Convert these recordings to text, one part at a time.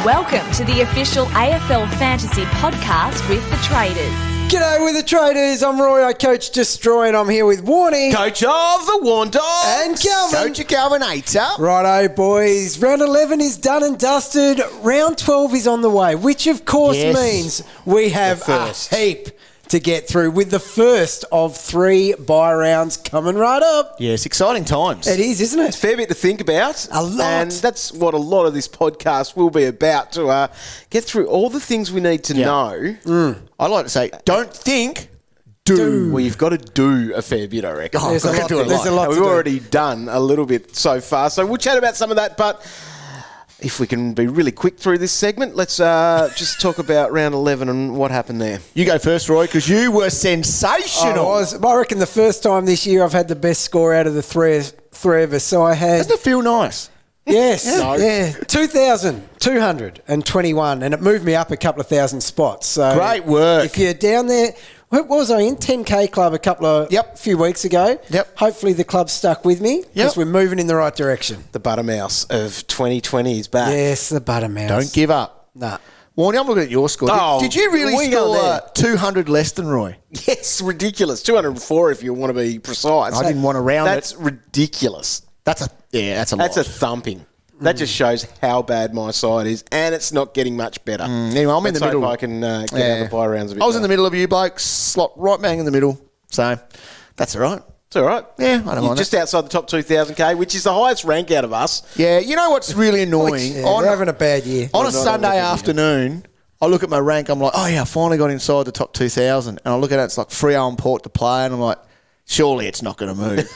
Welcome to the official AFL Fantasy Podcast with the Traders. G'day with the Traders. I'm Roy, I coach Destroy, and I'm here with Warnie. Coach of the Warn Dogs. And Calvin. Coach of Calvinator. Righto, boys. Round 11 is done and dusted. Round 12 is on the way, which of course means we have a heap to get through with the first of 3 bye rounds coming right up. Yes, exciting times. It is, isn't it? It's a fair bit to think about. A lot. And that's what a lot of this podcast will be about, to get through all the things we need to know. I like to say, don't think, do. Well, you've got to do a fair bit, I reckon. There's a lot to And we've do. already done a little bit so far. So we'll chat about some of that, but if we can be really quick through this segment, let's just talk about round 11 and what happened there. You go first, Roy, because you were sensational. I reckon the first time this year I've had the best score out of the three of us. So I had... Doesn't it feel nice? Yes, 2,221, and it moved me up a couple of thousand spots. So Great work. If you're down there, what was I in? 10K Club a few weeks ago. Yep. Hopefully the club stuck with me because we're moving in the right direction. The Buttermouse of 2020 is back. Yes, the Buttermouse. Don't give up. Nah. Warnie, I'm looking at your score. Did you really score 200 less than Roy? Yes, ridiculous. 204 if you want to be precise. I didn't want to round That's ridiculous. That's a lot. That's a thumping. That just shows how bad my side is, and it's not getting much better. Anyway, I'm in the middle. Hope I can get out the bye rounds a bit. I was in the middle of you blokes, slot right bang in the middle. So that's all right. It's all right. Yeah, I don't mind just outside the top 2,000K, which is the highest rank out of us. Yeah, you know what's really annoying? We're having a bad year. On a Sunday afternoon, I look at my rank, I'm like, oh yeah, I finally got inside the top 2,000. And I look at it, it's like Freo and Port to play, and I'm like, surely it's not going to move.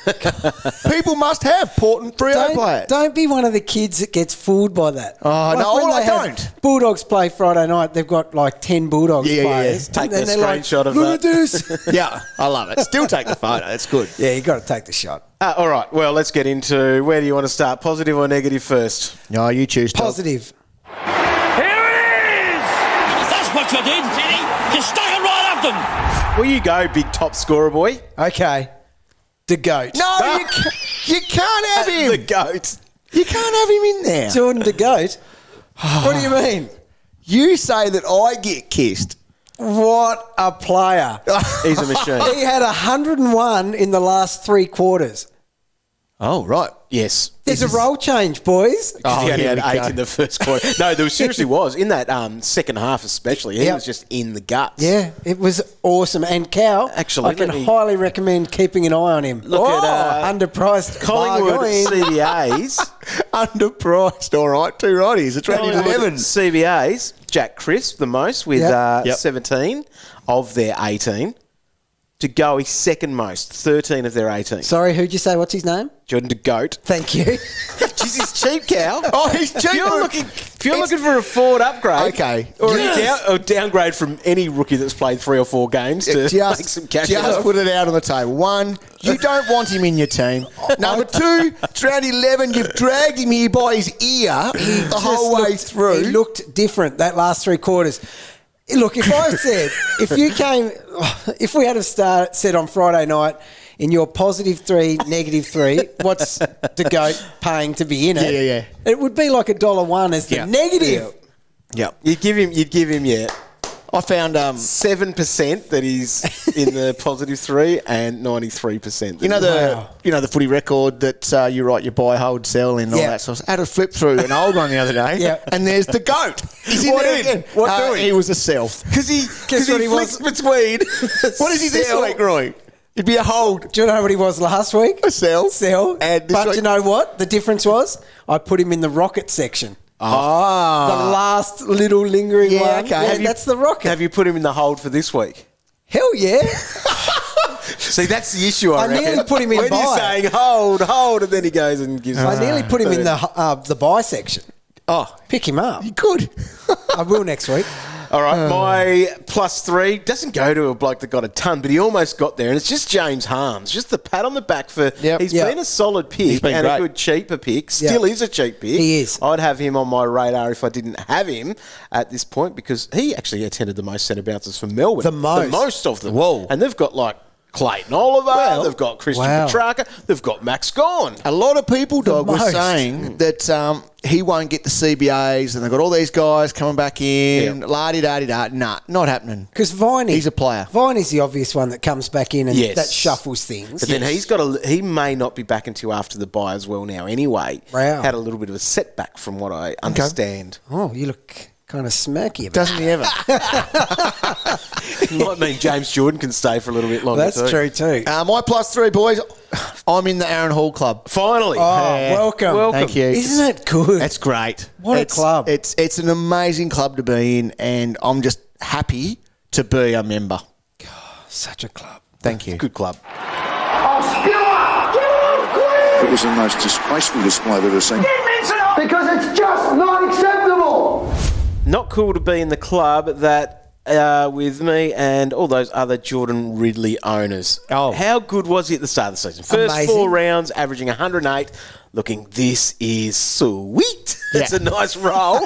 People must have Port and Freo players. Don't be one of the kids that gets fooled by that. Oh, no, when I they have don't. Bulldogs play Friday night. They've got like 10 Bulldogs players. Take And the they're like, screenshot of look that. at this. Yeah, I love it. Still take the photo. It's good. Yeah, you got to take the shot. All right. Well, let's get into where do you want to start? Positive or negative first? No, you choose. Positive. Here it is! That's what you did, Jenny. You stuck it right up them. Will you go, big top scorer boy? Okay. The GOAT. No, you can't have him. The GOAT. You can't have him in there. Jordan the GOAT? What do you mean? You say that I get kissed. What a player. He's a machine. He had 101 in the last 3 quarters. Oh, right. Yes. There's a role change, boys. He only here had we 8 go. in the first quarter. No, there seriously was. In that second half especially, he was just in the guts. Yeah, it was awesome. And Cal, Actually, I can let me- highly recommend keeping an eye on him. Look at underpriced Collingwood bargain. CBAs. Underpriced. All right. 2 righties. It's rated 11. CBAs. Jack Crisp, the most, with Yep. 17 of their 18. To go, he's second most, 13 of their 18. Sorry, who'd you say? What's his name? Jordan de Goat. Thank you. Jeez, he's cheap, Cal. Oh, he's cheap. If you're looking for a forward upgrade, Okay. or a downgrade from any rookie that's played 3 or 4 games to make some cash. Just put it out on the table. 1, you don't want him in your team. Number 2, it's round 11. You've dragged him here by his ear the whole way through. He looked different that last 3 quarters. Look, if I said, if we had said on Friday night, in your +3, -3, what's the GOAT paying to be in it? Yeah. It would be like $1 as the negative. Yeah. You'd give him, I found 7% that he's in the +3 and 93%. you know the footy record that you write your buy, hold, sell, and all Yeah. that sort of stuff. I had a flip through an old one the other day, Yeah. and there's the GOAT. He's in there again. What doing? He was a self. because he was? flicks between. What is he this week, Roy? It'd be a hold. Do you know what he was last week? A sell. Sell. And this But week- you know what? The difference was I put him in the rocket section. The last little lingering Yeah, one. okay. Yeah, that's the rocket. Have you put him in the hold for this week? Hell yeah. See, that's the issue, I reckon. nearly put him in when buy. you're saying hold, and then he goes and gives I nearly put him in the buy section. Oh, Pick him up. you could. I will next week. All right, my +3 doesn't go to a bloke that got a ton, but he almost got there, and it's just James Harms. Just the pat on the back for he's been a solid pick been and great. a good cheaper pick. Still is a cheap pick. He is. I'd have him on my radar if I didn't have him at this point because he actually attended the most centre bounces for Melbourne. The most. The most of them. Whoa. And they've got like Clayton Oliver. They've got Christian Petrarca. They've got Max Gawn. A lot of people, Dog, were saying that he won't get the CBAs, and they've got all these guys coming back in. La-di-da-di-da. Nah, not happening. Because Viney, he's a player. Viney's the obvious one that comes back in and that shuffles things. But then he may not be back until after the bye as well now anyway. Wow. Had a little bit of a setback from what I understand. Oh, you look kind of smirky about Doesn't he ever? It might mean James Jordan can stay for a little bit longer. That's true too. My +3, boys. I'm in the Aaron Hall Club. Finally. Welcome. Thank you. Isn't it good? It's great. What a club. It's an amazing club to be in, and I'm just happy to be a member. Such a club. Thank you. Good club. It was the most disgraceful display I've ever seen. Because it's just not acceptable. Not cool to be in the club that with me and all those other Jordan Ridley owners. Oh. How good was he at the start of the season? First Amazing. 4 rounds, averaging 108, looking, this is sweet. It's a nice role.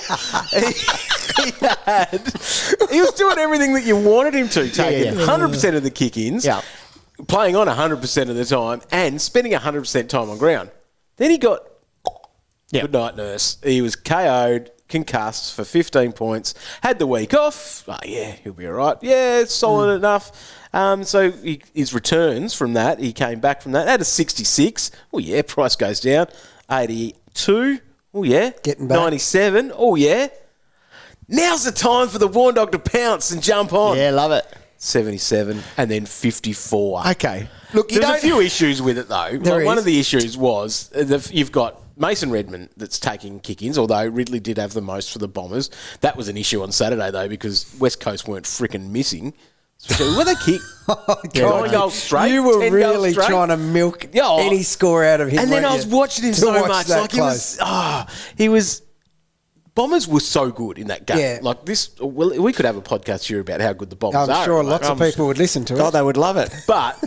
He was doing everything that you wanted him to, taking 100% of the kick-ins, playing on 100% of the time, and spending 100% time on ground. Then he got good night, nurse. He was KO'd, concussed for 15 points, had the week off. Oh, yeah, he'll be all right. Yeah, it's solid enough. So his returns from that, he came back from that, had a 66. Oh, yeah, price goes down. 82. Oh, yeah. Getting back. 97. Oh, yeah. Now's the time for the Warn Dog to pounce and jump on. Yeah, love it. 77 and then 54. Okay. Look, There's a few issues with it, though. One of the issues was you've got Mason Redmond that's taking kick-ins, although Ridley did have the most for the Bombers. That was an issue on Saturday, though, because West Coast weren't frickin' missing. So were they kick? 9 goals straight. You were 10 really goals straight. trying to milk any score out of him. And then I was watching him so much. Like he was. Bombers were so good in that game. Yeah. Like this, well, we could have a podcast here about how good the Bombers are. I'm sure lots of people would listen to it. God, they would love it. But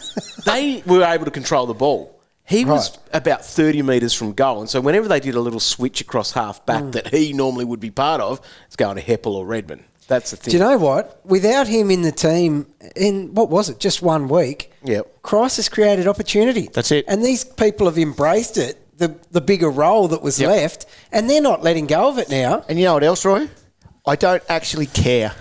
they were able to control the ball. He was about 30 metres from goal, and so whenever they did a little switch across half back that he normally would be part of, it's going to Heppel or Redmond. That's the thing. Do you know what? Without him in the team, in, what was it, just 1 week, crisis created opportunity. That's it. And these people have embraced it, the bigger role that was left, and they're not letting go of it now. And you know what else, Roy? I don't actually care.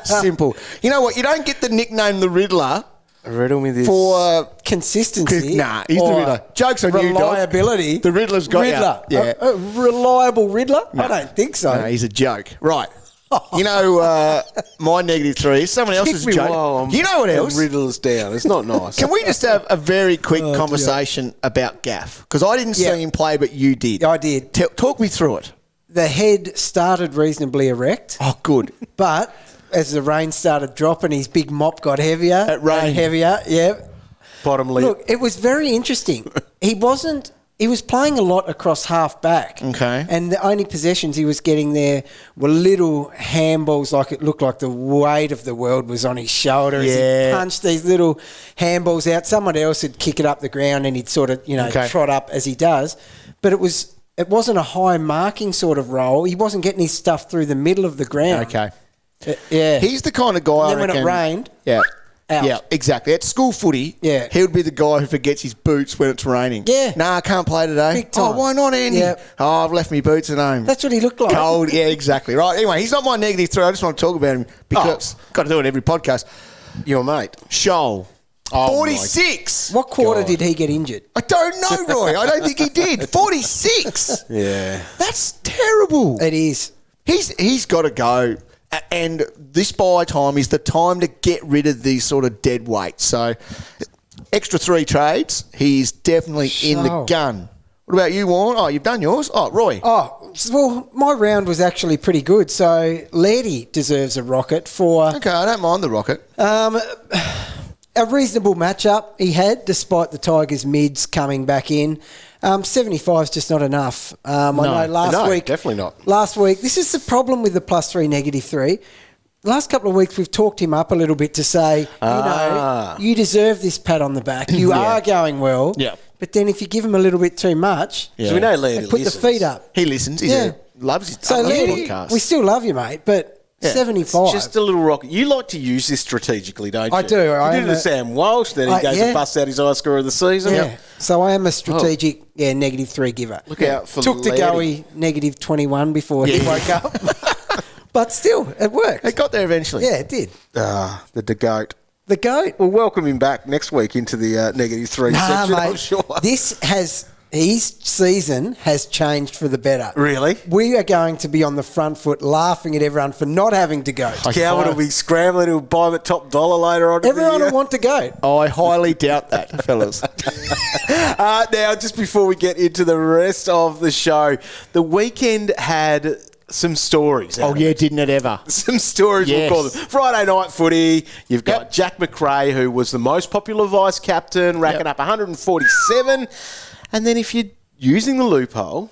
Simple. You know what? You don't get the nickname the Riddler riddle me this. For consistency. Nah, he's the Riddler. Joke's on you, dog. Reliability. The Riddler's got Riddler. you. Yeah. A reliable Riddler? No. I don't think so. No, he's a joke. Right. You know, my -3 is someone else's joke. You know what else? Riddler's down. It's not nice. Can we just have a very quick conversation about Gaff? Because I didn't see him play, but you did. I did. Talk me through it. The head started reasonably erect. Oh, good. But as the rain started dropping, his big mop got heavier. It rained. And heavier, yeah. Bottom lip. Look, it was very interesting. He was playing a lot across half back. Okay. And the only possessions he was getting there were little handballs, like it looked like the weight of the world was on his shoulder as he punched these little handballs out. Someone else would kick it up the ground and he'd sort of, trot up as he does. But it wasn't a high marking sort of role. He wasn't getting his stuff through the middle of the ground. Okay. Yeah. He's the kind of guy, And then when it rained, out. Yeah, exactly. At school footy, he would be the guy who forgets his boots when it's raining. Yeah. Nah, I can't play today. Big time. Oh, why not, Andy? Yeah. Oh, I've left my boots at home. That's what he looked like. Cold, yeah, exactly. Right, anyway, he's not my -3. I just want to talk about him because got to do it every podcast. Your mate. Shoal. Oh, 46. What quarter did he get injured? I don't know, Roy. I don't think he did. 46. Yeah. That's terrible. It is. He's got to go. And this buy time is the time to get rid of these sort of dead weights. So, extra 3 trades, he's definitely in the gun. What about you, Warren? Oh, you've done yours? Oh, Roy. Oh, well, my round was actually pretty good. So, Lairdy deserves a rocket for... Okay, I don't mind the rocket. A reasonable matchup he had, despite the Tigers' mids coming back in. 75 is just not enough. I know last week... definitely not. Last week, this is the problem with the +3, -3. The last couple of weeks, we've talked him up a little bit to say, you deserve this pat on the back. You are going well. Yeah. But then if you give him a little bit too much, So we know Lairdy put the feet up. He listens. He loves his So, Lairdy, podcast. we still love you, mate, but 75. It's just a little rocket. You like to use this strategically, don't you? I do. You did it to Sam Walsh, then he goes and busts out his high score of the season. Yeah. So I am a strategic, -3 giver. Look out for Took to Goey -21 before he woke up. But still, it worked. It got there eventually. Yeah, it did. The GOAT. The GOAT. We'll welcome him back next week into the -3 section, mate, I'm sure. His season has changed for the better. Really? We are going to be on the front foot laughing at everyone for not having to go. Calvin will be scrambling to buy him at top dollar later on. Everyone will want to go. I highly doubt that, fellas. Now, just before we get into the rest of the show, the weekend had some stories. Didn't it ever? Some stories, Yes. we'll call them. Friday night footy, you've got Jack McRae, who was the most popular vice-captain, racking up 147. And then if you're using the loophole,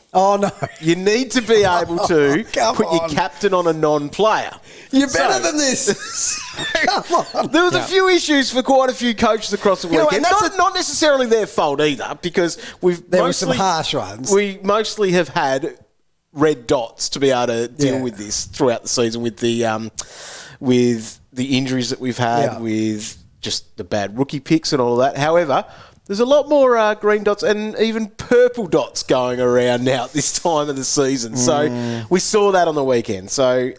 you need to be able to put your captain on a non-player. You're better than this. Come on. There was a few issues for quite a few coaches across the weekend. Not necessarily their fault either, because there were some harsh ones. We mostly have had red dots to be able to deal with this throughout the season with the injuries that we've had, with just the bad rookie picks and all of that. However, there's a lot more green dots and even purple dots going around now at this time of the season. So we saw that on the weekend. So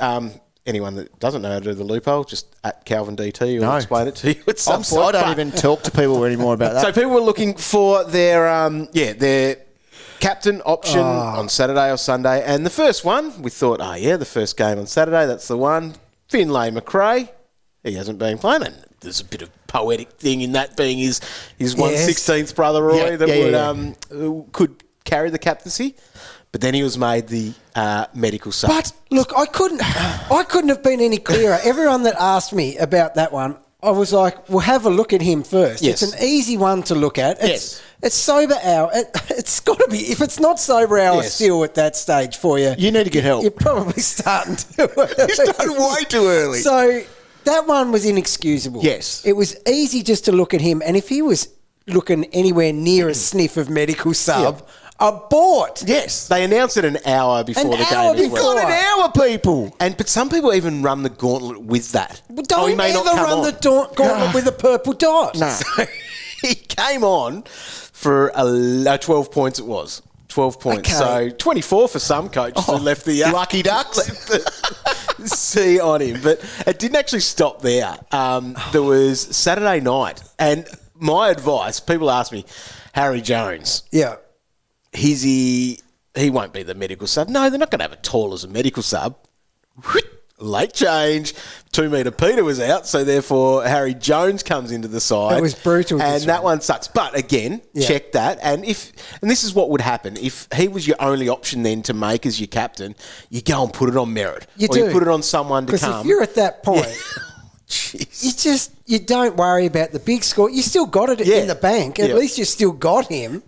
anyone that doesn't know how to do the loophole, just at Calvin DT will explain it to you at some point. I don't even talk to people anymore about that. So people were looking for their captain option on Saturday or Sunday. And the first one, we thought, the first game on Saturday, that's the one. Finlay McRae, he hasn't been playing. And there's a bit of poetic thing in that being his 1/16th brother, Roy, could carry the captaincy. But then he was made the medical sub. But look, I couldn't have been any clearer. Everyone that asked me about that one, I was like, well, have a look at him first. Yes. It's an easy one to look at. It's sober hour. It's got to be. If it's not sober hour still at that stage for you, you need to get help. You're probably starting too early. You're starting way too early. So that one was inexcusable. Yes. It was easy just to look at him. And if he was looking anywhere near a sniff of medical sub, abort. Yes. They announced it an hour before the game. You've got an hour, people. But some people even run the gauntlet with that. Well, don't ever run the gauntlet with a purple dot. No. So he came on for 12 points it was. 12 points. Okay. So 24 for some coaches who left the... Lucky Ducks. C on him. But it didn't actually stop there. There was Saturday night. And my advice, people ask me, Harry Jones. Yeah. He won't be the medical sub. No, they're not going to have it tall as a medical sub. Late change. 2 metre Peter was out, so therefore Harry Jones comes into the side. It was brutal. And that one sucks. But again, check that. And this is what would happen. If he was your only option then to make as your captain, you go and put it on merit. You You put it on someone to come. Because if you're at that point, you don't worry about the big score. You still got it in the bank. At least you still got him.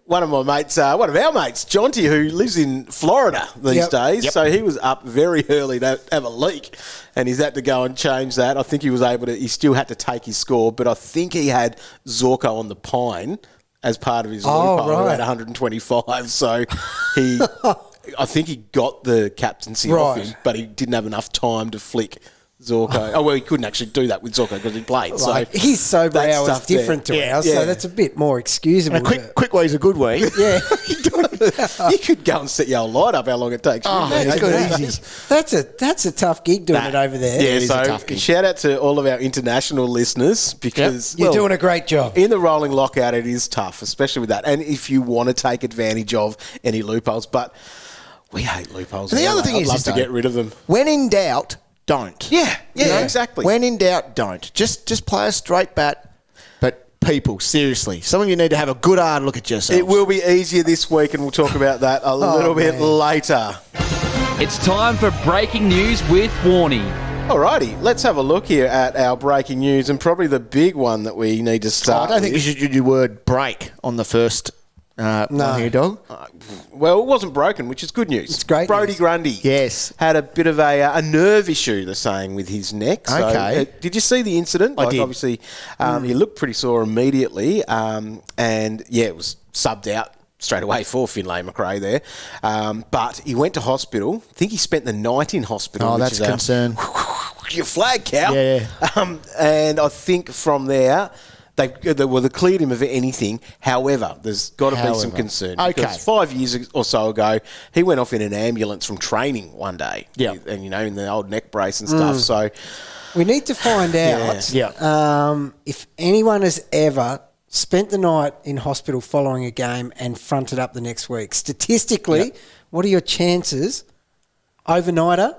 One of our mates, Jonty, who lives in Florida these days, so he was up very early to have a leak, and he's had to go and change that. I think he still had to take his score, but I think he had Zorko on the pine as part of his loophole at 125, so I think he got the captaincy off him, but he didn't have enough time to flick Zorko. He couldn't actually do that with Zorko because he played. So his sober hour is different to ours, so that's a bit more excusable. And a quick way's a good way. Yeah. You could go and set your old light up how long it takes. That's a tough gig doing it over there. Yeah, so shout out to all of our international listeners because you're doing a great job. In the rolling lockout, it is tough, especially with that. And if you want to take advantage of any loopholes, but we hate loopholes. And the other thing I'd love to get rid of them. When in doubt, don't. Yeah, exactly. When in doubt, don't. Just play a straight bat. But people, seriously, some of you need to have a good hard look at yourselves. It will be easier this week, and we'll talk about that a little bit later. It's time for breaking news with Warnie. Alrighty, let's have a look here at our breaking news, and probably the big one that we need to start. I don't think you should use the word break on the first. No, here, dog. Well, it wasn't broken, which is good news. It's great. Brodie news. Grundy, had a bit of a nerve issue. They're saying with his neck. So, okay. Did you see the incident? I did. Obviously, he looked pretty sore immediately, and it was subbed out straight away for Finlay McRae there. But he went to hospital. I think he spent the night in hospital. Oh, which that's is a concern. Your flag, cow. Yeah. And I think from there, they cleared him of anything. However, there's got to be some concern. Okay. Because 5 years or so ago, he went off in an ambulance from training one day. Yeah. And, in the old neck brace and stuff. So we need to find out if anyone has ever spent the night in hospital following a game and fronted up the next week. Statistically, what are your chances, overnighter,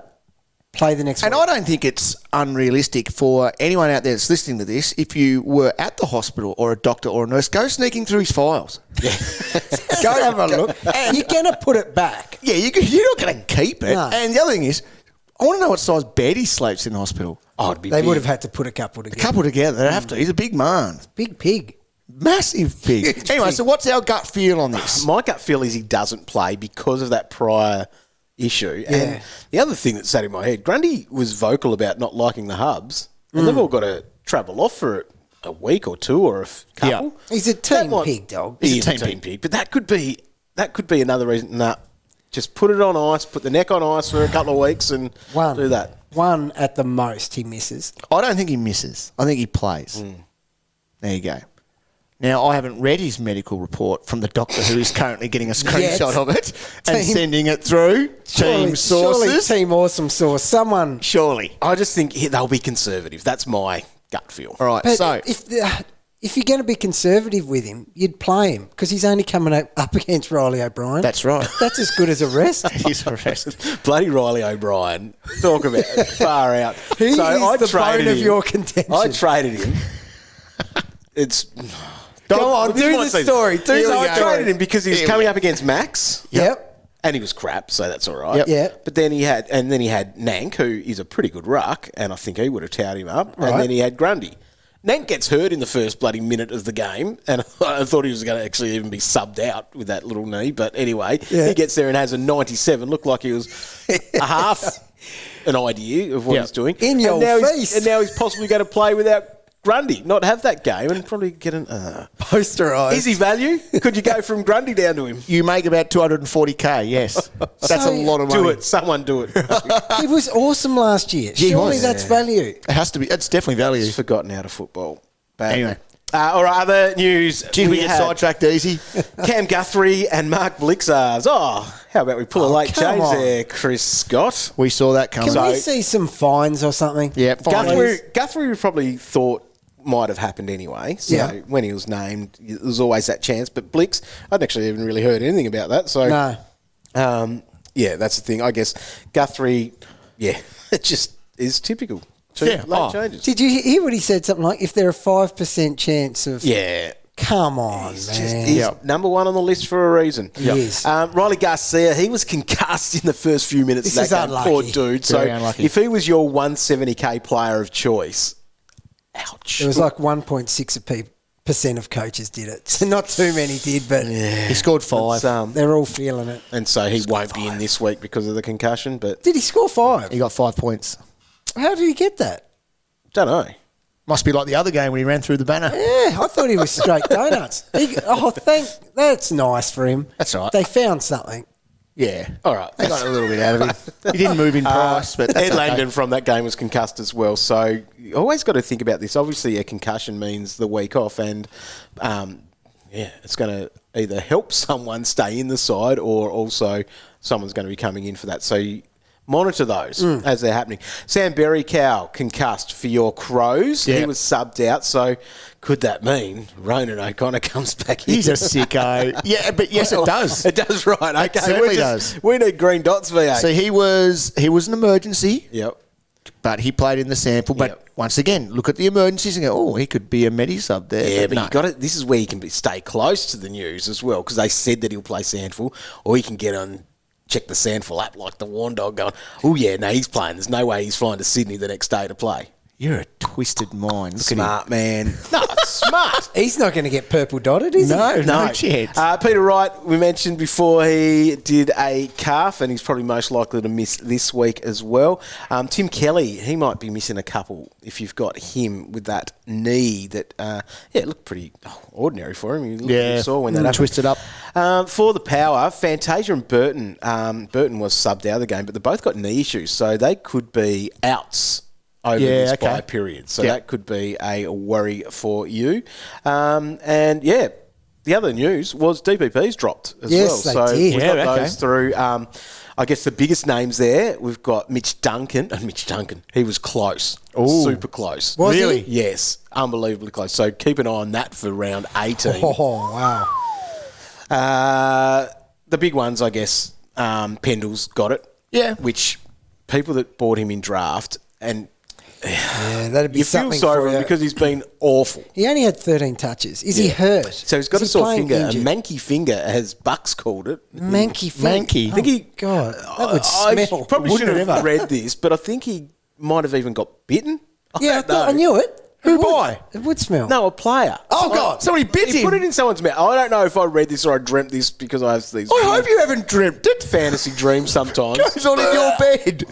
play the next week? And I don't think it's unrealistic for anyone out there that's listening to this, if you were at the hospital or a doctor or a nurse, go sneaking through his files. Go have a look. And you're going to put it back. Yeah, you're not going to keep it. No. And the other thing is, I want to know what size bed he sleeps in the hospital. Oh, it'd be They big. would have had to put a couple together. A couple together, they have to. He's a big man. Big pig. Massive pig. Anyway, so what's our gut feel on this? My gut feel is he doesn't play because of that prior issue. Yeah. And the other thing that sat in my head, Grundy was vocal about not liking the hubs, and they've all got to travel off for a week or two or a couple. He's a team pig, dog. He is a team pig. But that could be another reason. Nah, just put it on ice, put the neck on ice for a couple of weeks and do that. One at the most he misses. I don't think he misses. I think he plays. There you go. Now, I haven't read his medical report from the doctor who is currently getting a screenshot of it and sending it through. Team sources. Surely Team Awesome Source. Someone. Surely. I just think they'll be conservative. That's my gut feel. All right, But so... if you're going to be conservative with him, you'd play him because he's only coming up against Riley O'Brien. That's right. That's as good as a rest. He's a rest. Bloody Riley O'Brien. Talk about it. Far out. He is the bone of your contention. I traded him. It's... Go on, do the story. I traded him because he was coming up against Max. Yep. And he was crap, so that's all right. Yep. But then he had Nank, who is a pretty good ruck, and I think he would have towed him up. Right. And then he had Grundy. Nank gets hurt in the first bloody minute of the game, and I thought he was going to actually even be subbed out with that little knee. But anyway, he gets there and has a 97. Looked like he was a half an idea of what he's doing. In your face. And now he's possibly going to play without Grundy, not have that game and probably get an... Posterised. Is he value? Could you go from Grundy down to him? You make about 240K, yes. That's a lot of money. Do it. Someone do it. He was awesome last year. Surely that's value. It has to be. It's definitely value. He's forgotten how to football. Badly. Anyway. All right, other news. Did we get sidetracked easy? Cam Guthrie and Mark Blixars. Oh, how about we pull a late come change on. there, Chris Scott? We saw that coming. Can we see some fines or something? Yeah, fines. Guthrie we probably thought might have happened anyway. So when he was named, there was always that chance. But Blix, I'd actually even really heard anything about that. So No. yeah, that's the thing. I guess Guthrie, it just is typical. Late changes. Did you hear what he said? Something like, if there are 5% chance of... Yeah. Come on, He's number one on the list for a reason. He is. Riley Garcia, he was concussed in the first few minutes This of that is game. unlucky. Poor dude. Very So unlucky. if he was your 170k player of choice, ouch. It was like 1.6% of coaches did it. So not too many did, but He scored 5. they're all feeling it. And so he won't be in this week because of the concussion, but Did he score 5? He got 5 points. How did he get that? don't know. Must be like the other game when he ran through the banner. Yeah, I thought he was straight donuts. That's nice for him. That's all right. They found something. Yeah. All right. They got a little bit out of him. He didn't move in price, but that's Ed okay. Langdon from that game was concussed as well. So you always got to think about this. Obviously, a concussion means the week off, and it's going to either help someone stay in the side or also someone's going to be coming in for that. So you monitor those as they're happening. Sam Berry-Cow concussed for your Crows. Yeah. He was subbed out. So could that mean Ronan O'Connor comes back in? He's a sicko. Yeah, but yes, it does. It does, right. Okay, certainly does. We need green dots, VA. So he was an emergency, Yep. but he played in the sample. But Yep. once again, look at the emergencies and go, oh, he could be a medi sub there. Yeah, but no. you got it. This is where you can stay close to the news as well, because they said that he'll play Sandful, or he can get on, check the Sandful app like the Warn Dog, going, oh yeah, no, he's playing. There's no way he's flying to Sydney the next day to play. You're a twisted mind. Look Smart man. No, smart. He's not going to get purple dotted, is he? No chance. Peter Wright, we mentioned before, he did a calf and he's probably most likely to miss this week as well. Tim Kelly, he might be missing a couple if you've got him with that knee that, it looked pretty ordinary for him. He looked pretty sore when that happened. Twisted up. For the Power, Fantasia and Burton. Burton was subbed out of the game, but they both got knee issues, so they could be outs over this bye period. So that could be a worry for you. The other news was DPP's dropped as well. Yes, they did. We've got those through. I guess the biggest names there, we've got Mitch Duncan. He was close. Ooh. Super close. Was he? Yes, unbelievably close. So keep an eye on that for round 18. Oh, wow. The big ones, I guess, Pendle's got it. Yeah. Which people that bought him in draft and... Yeah, that'd be you feel something sorry for for him you. because he's been awful. He only had 13 touches. Is he hurt? So he's got a sore finger, a manky finger, as Bucks called it. Manky finger. I think God, that would smell. I probably shouldn't have read this, but I think he might have even got bitten. I thought I knew it. Who by? It would smell. No, a player. Oh, God. Somebody bit He him. put it in someone's mouth. I don't know if I read this or I dreamt this because I have these I hope you haven't dreamt it. fantasy dreams sometimes. Goes on in your bed. You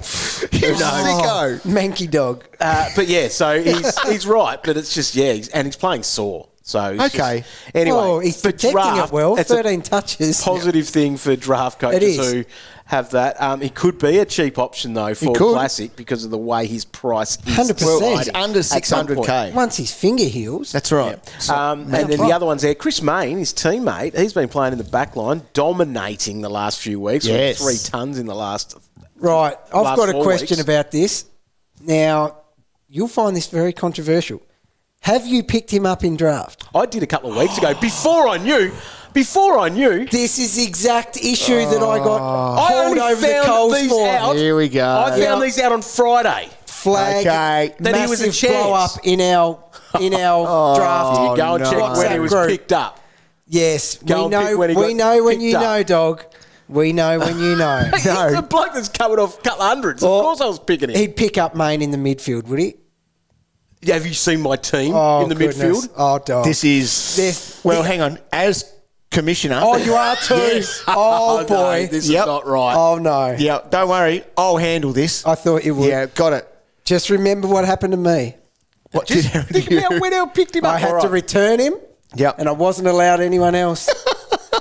sicko. Manky dog. But yeah, so he's right, but it's just, he's playing sore. So it's Okay. just, anyway, Oh, he's for protecting draft, it well. it's a 13 touches. positive thing for draft coaches is. who have that. He could be a cheap option though for could. Classic because of the way his price is. 100%. Well, he's under at some point. 600K. Once his finger heals. That's right. And then the other one's there. Chris Mayne, his teammate, he's been playing in the back line, dominating the last few weeks. Yes. 3 tons in the last. Right. I've last got a 4 question weeks. about this. Now, you'll find this very controversial. Have you picked him up in draft? I did a couple of weeks ago before I knew. This is the exact issue that I got I hauled only over the found coals these for. out. Here we go. I found these out on Friday. Flag. Okay. That he was a massive blow chance. up in our draft. You go and check when he WhatsApp was group. picked up. Yes, Go we and pick know. when he We got know when picked you up. know, dog. We know when you know. He's a bloke that's coming off a couple of hundreds. Of course I was picking him. He'd pick up Mayne in the midfield, would he? Have you seen my team in the goodness. midfield? Oh, dog. This is... Well, hang on. As commissioner... Oh, you are too. Yes. Oh, no, boy. this is not right. Oh, no. Yeah, don't worry. I'll handle this. I thought you would. Yeah, got it. Just remember what happened to me. What Just did happen think to you? about when I picked him up. I had All to right. return him. Yep. And I wasn't allowed anyone else.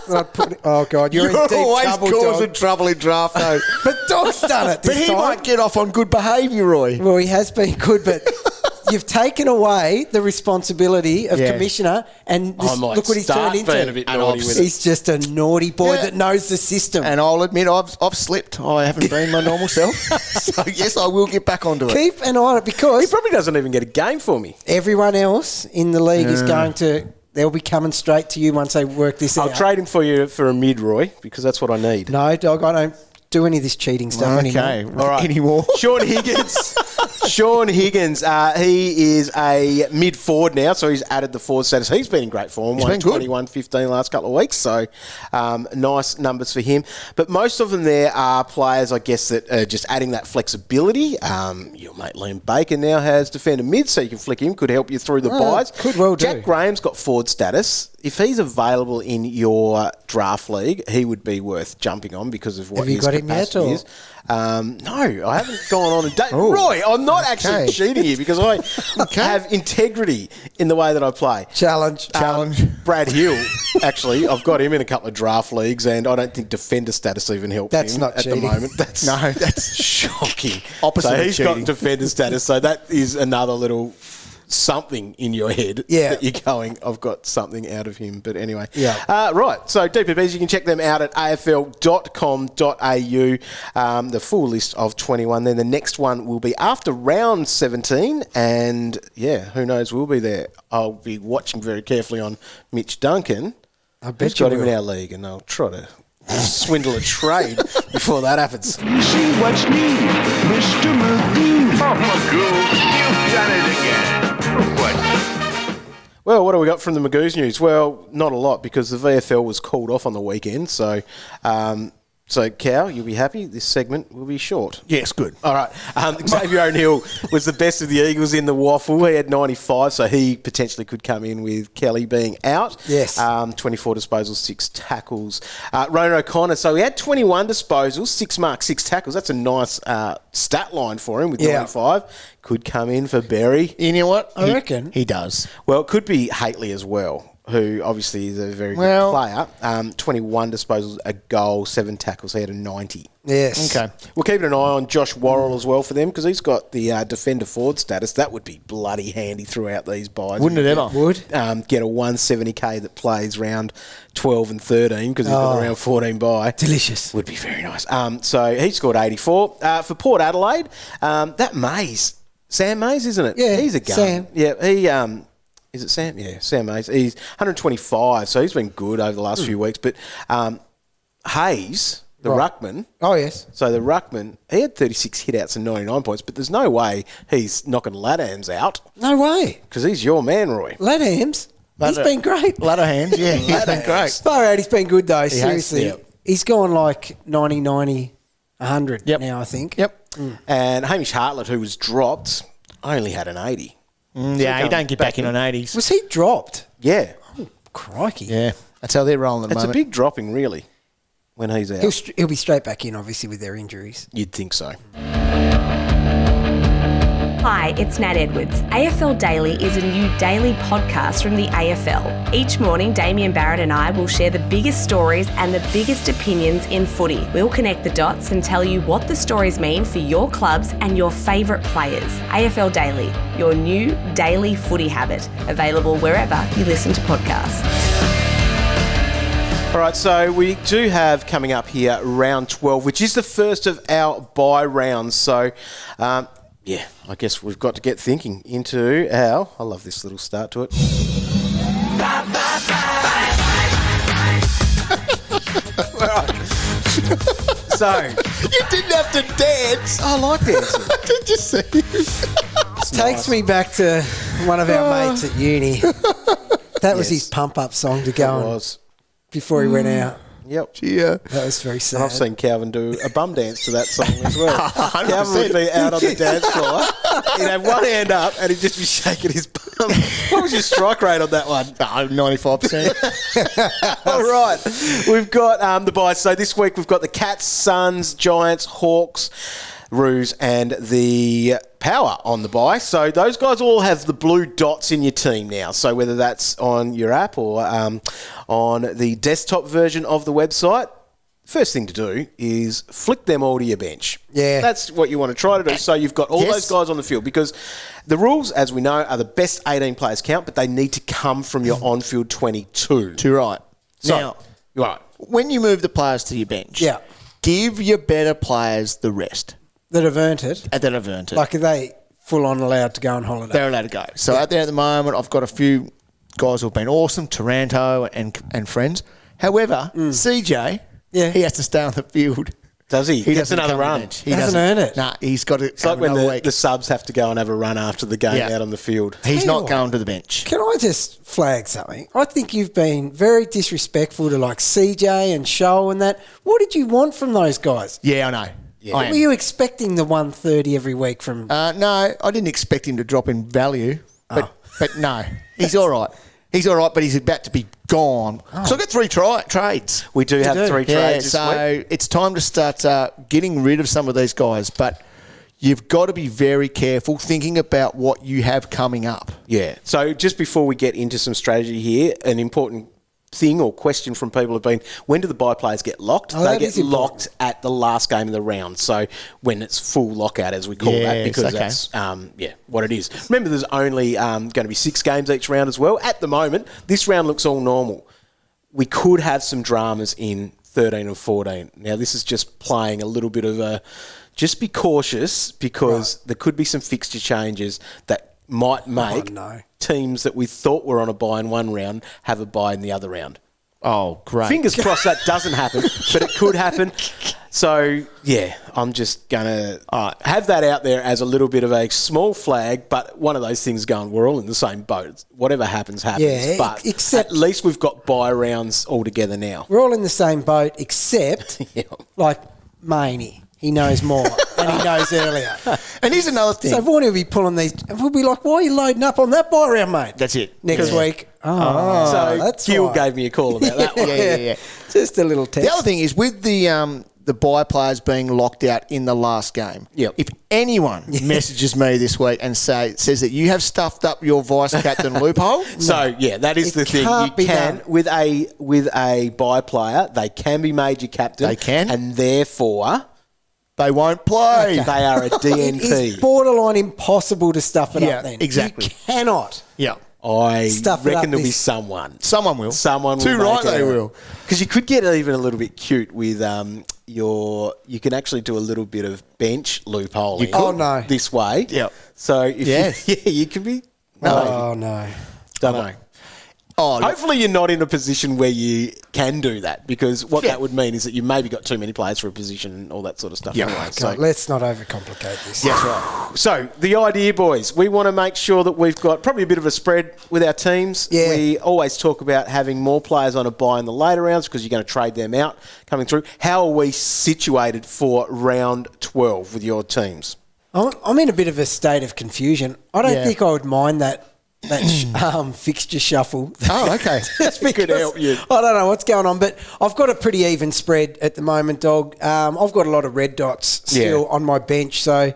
Oh, God. You're in deep always trouble, causing dog. trouble in draft, though. But Dog's done it this But he time. might get off on good behaviour, Roy. Well, he has been good, but you've taken away the responsibility of commissioner, and I might look what he's start turned being into. a bit And naughty with it. He's just a naughty boy Yeah. that knows the system. And I'll admit I've slipped. I haven't been my normal self. So, yes, I will get back onto it. Keep an eye on it He because probably doesn't even get a game for me. everyone else in the league is going to. They'll be coming straight to you once they work this out. I'll trade him for you for a mid, Roy, because that's what I need. No, dog, I don't do any of this cheating stuff anymore. All right. Anymore. Sean Higgins. Sean Higgins, he is a mid forward now, so he's added the forward status. He's been in great form. He's been good. 121-15 last couple of weeks, so nice numbers for him. But most of them there are players, I guess, that are just adding that flexibility. Your mate Liam Baker now has defender mid, so you can flick him. Could help you through the buys. could well do. Jack Graham's got forward status. If he's available in your draft league, he would be worth jumping on because of what Have you his got him yet, capacity or? is. No, I haven't gone on a date. Roy, I'm not actually cheating here because I have integrity in the way that I play. Challenge. Brad Hill, actually, I've got him in a couple of draft leagues, and I don't think defender status even helps That's him not at cheating. the moment. That's shocking. Opposite so of he's got cheating. defender status, so that is another little something in your head that you're going, I've got something out of him. But anyway. Right. So DPPs, you can check them out at afl.com.au. The full list of 21. Then the next one will be after round 17. And who knows, we'll be there. I'll be watching very carefully on Mitch Duncan. I bet Who's got you him in will. our league, and I'll try to swindle a trade before that happens. See what's me, Mr. Magoo. Oh, Magoo, you've done it again. What? Well, what do we got from the Magoos news? Well, not a lot because the VFL was called off on the weekend, so So, Cow, you'll be happy. This segment will be short. Yes, good. All right. Xavier O'Neill was the best of the Eagles in the waffle. He had 95, so he potentially could come in with Kelly being out. Yes. 24 disposals, 6 tackles. Ronan O'Connor, so he had 21 disposals, 6 marks, 6 tackles. That's a nice stat line for him with 95. Could come in for Berry. You know what? I reckon. He does. Well, it could be Haitley as well, who obviously is a very good player. 21 disposals, a goal, 7 tackles. He had a 90. Yes. Okay. We're keeping an eye on Josh Worrell as well for them because he's got the defender forward status. That would be bloody handy throughout these buys. Wouldn't it ever? Would. Get a 170k that plays round 12 and 13 because he's got the round 14 buy. Delicious. Would be very nice. So he scored 84. For Port Adelaide, that Mays, Sam Mays, isn't it? Yeah, He's a gun. Sam. Yeah, he... is it Sam? Yeah, Sam Mays. He's 125, so he's been good over the last few weeks. But Hayes, the ruckman... Oh, yes. So the ruckman, he had 36 hit-outs and 99 points, but there's no way he's knocking Laddams out No way. because he's your man, Roy. Laddams. He's been great. Ladder hands, yeah. He's been great. Far out, he's been good, though. has, Seriously. yeah. He's gone like 90, 90, 100 Yep. now, I think. Yep. And Hamish Hartlett, who was dropped, only had an 80. Yeah, he don't get back in on 80s. Was he dropped? Yeah. Crikey. Yeah, that's how they're rolling at the It's a moment. big dropping, really, when he's out. He'll be straight back in, obviously, with their injuries. You'd think so. Hi, it's Nat Edwards. AFL Daily is a new daily podcast from the AFL. Each morning, Damien Barrett and I will share the biggest stories and the biggest opinions in footy. We'll connect the dots and tell you what the stories mean for your clubs and your favourite players. AFL Daily, your new daily footy habit. Available wherever you listen to podcasts. All right, so we do have coming up here round 12, which is the first of our bye rounds. So, yeah, I guess we've got to get thinking into our... I love this little start to it. So... You didn't have to dance. I like dancing. Did you see? Takes me back to one of our mates at uni. That was his pump-up song to go It on was. before he went out. Yep. Yeah. That was very And sad. I've seen Calvin do a bum dance to that song as well. Calvin would be out on the dance floor. He'd have one hand up and he'd just be shaking his bum. What was your strike rate on that one? 95%. All right. We've got the buys. So this week we've got the Cats, Suns, Giants, Hawks, Roos and the Power on the buy. So those guys all have the blue dots in your team now. So whether that's on your app or on the desktop version of the website, first thing to do is flick them all to your bench. Yeah. That's what you want to try to do. So you've got all those guys on the field because the rules, as we know, are the best 18 players count, but they need to come from your on-field 22. Too right. So, Now, right. when you move the players to your bench, give your better players the rest. That have earned it. That have earned it. Like, are they full-on allowed to go on holiday? They're allowed to go. So out there at the moment, I've got a few guys who have been awesome, Taranto and friends. However, CJ, he has to stay on the field. Does he? He Gets doesn't another come on the run. bench. He doesn't earn it. Nah, he's got to. It's like when the subs have to go and have a run after the game out on the field. He's Tell not you going to the bench. Can I just flag something? I think you've been very disrespectful to like CJ and Show and that. What did you want from those guys? Yeah, I know. Yeah. I am. Were you expecting the 130 every week from... No, I didn't expect him to drop in value, but no, he's all right. He's all right, but he's about to be gone. So I've got 3 trades. We do have 3 Yeah, trades this so week. it's time to start getting rid of some of these guys, but you've got to be very careful thinking about what you have coming up. Yeah. So just before we get into some strategy here, an important thing or question from people have been, when do the buy players get locked? They that get is important. locked at the last game of the round. So when it's full lockout, as we call that, because that's what it is. Remember, there's only going to be 6 games each round as well. At the moment, this round looks all normal. We could have some dramas in 13 and 14. Now, this is just playing a little bit of a... Just be cautious because there could be some fixture changes that might make teams that we thought were on a bye in one round have a bye in the other round. Oh, great. Fingers crossed that doesn't happen, but it could happen. So, yeah, I'm just going to have that out there as a little bit of a small flag, but one of those things going, we're all in the same boat. Whatever happens, happens. Yeah, but except at least we've got bye rounds all together now. We're all in the same boat, except, like, Mayne. He knows more, and he knows earlier. And here's another thing. So Warnie will be pulling these, and we'll be like, why are you loading up on that bye round, mate? That's it. Next week. So that's Gil why. gave me a call about that one. Yeah. Just a little test. The other thing is with the bye players being locked out in the last game. Yep. If anyone messages me this week and says that you have stuffed up your vice captain loophole, So yeah, that is the thing. You can't be can done. with a bye player, they can be made your captain. They can. and therefore they won't play. they are a It is DNP. borderline impossible to stuff it up then. exactly. You cannot. Yeah. I Stuff it up reckon there'll be this- someone. Someone will. Someone will. Too right they will. Because you could get even a little bit cute with you can actually do a little bit of bench loophole. Oh, no. This way. Yep. So if you could be. Oh, no. Don't know. Oh, look, Hopefully you're not in a position where you can do that, because what that would mean is that you maybe got too many players for a position and all that sort of stuff. Yeah. Anyway. God, let's not overcomplicate this. that's right. So the idea, boys, we want to make sure that we've got probably a bit of a spread with our teams. Yeah. We always talk about having more players on a bye in the later rounds because you're going to trade them out coming through. How are we situated for round 12 with your teams? I'm in a bit of a state of confusion. I don't think I would mind that fixture shuffle. Oh, okay. Just because Could help you. I don't know what's going on, but I've got a pretty even spread at the moment, dog. I've got a lot of red dots still on my bench, so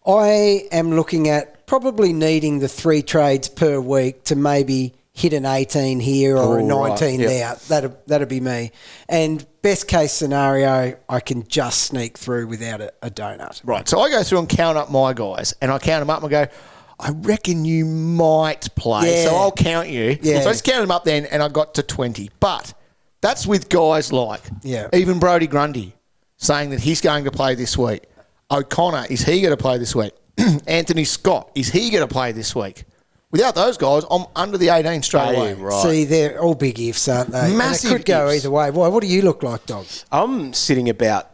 I am looking at probably needing the 3 trades per week to maybe hit an 18 here or a 19 there. That'd be me. And best case scenario, I can just sneak through without a donut. Right. So I go through and count up my guys, and I count them up and I go, I reckon you might play. Yeah. So I'll count you. Yeah. So I just counted them up then, and I got to 20. But that's with guys like even Brodie Grundy saying that he's going to play this week. O'Connor, is he going to play this week? Anthony Scott, is he going to play this week? Without those guys, I'm under the 18 straight away. Right. See, they're all big ifs, aren't they? Massive And it could go ifs. either way. Why? What do you look like, dog? I'm sitting about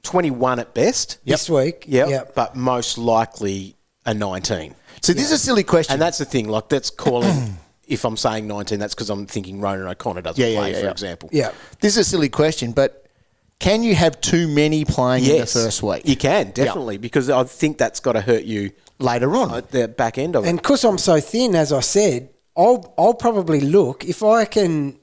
21 at best. This week? Yep. But most likely a 19. So this is a silly question. And that's the thing. Like, that's calling... If I'm saying 19, that's because I'm thinking Ronan O'Connor doesn't play, for example. Yeah. This is a silly question, but can you have too many playing in the first week? You can, definitely, because I think that's got to hurt you later on. at the back end of it. And because I'm so thin, as I said, I'll probably look, if I can,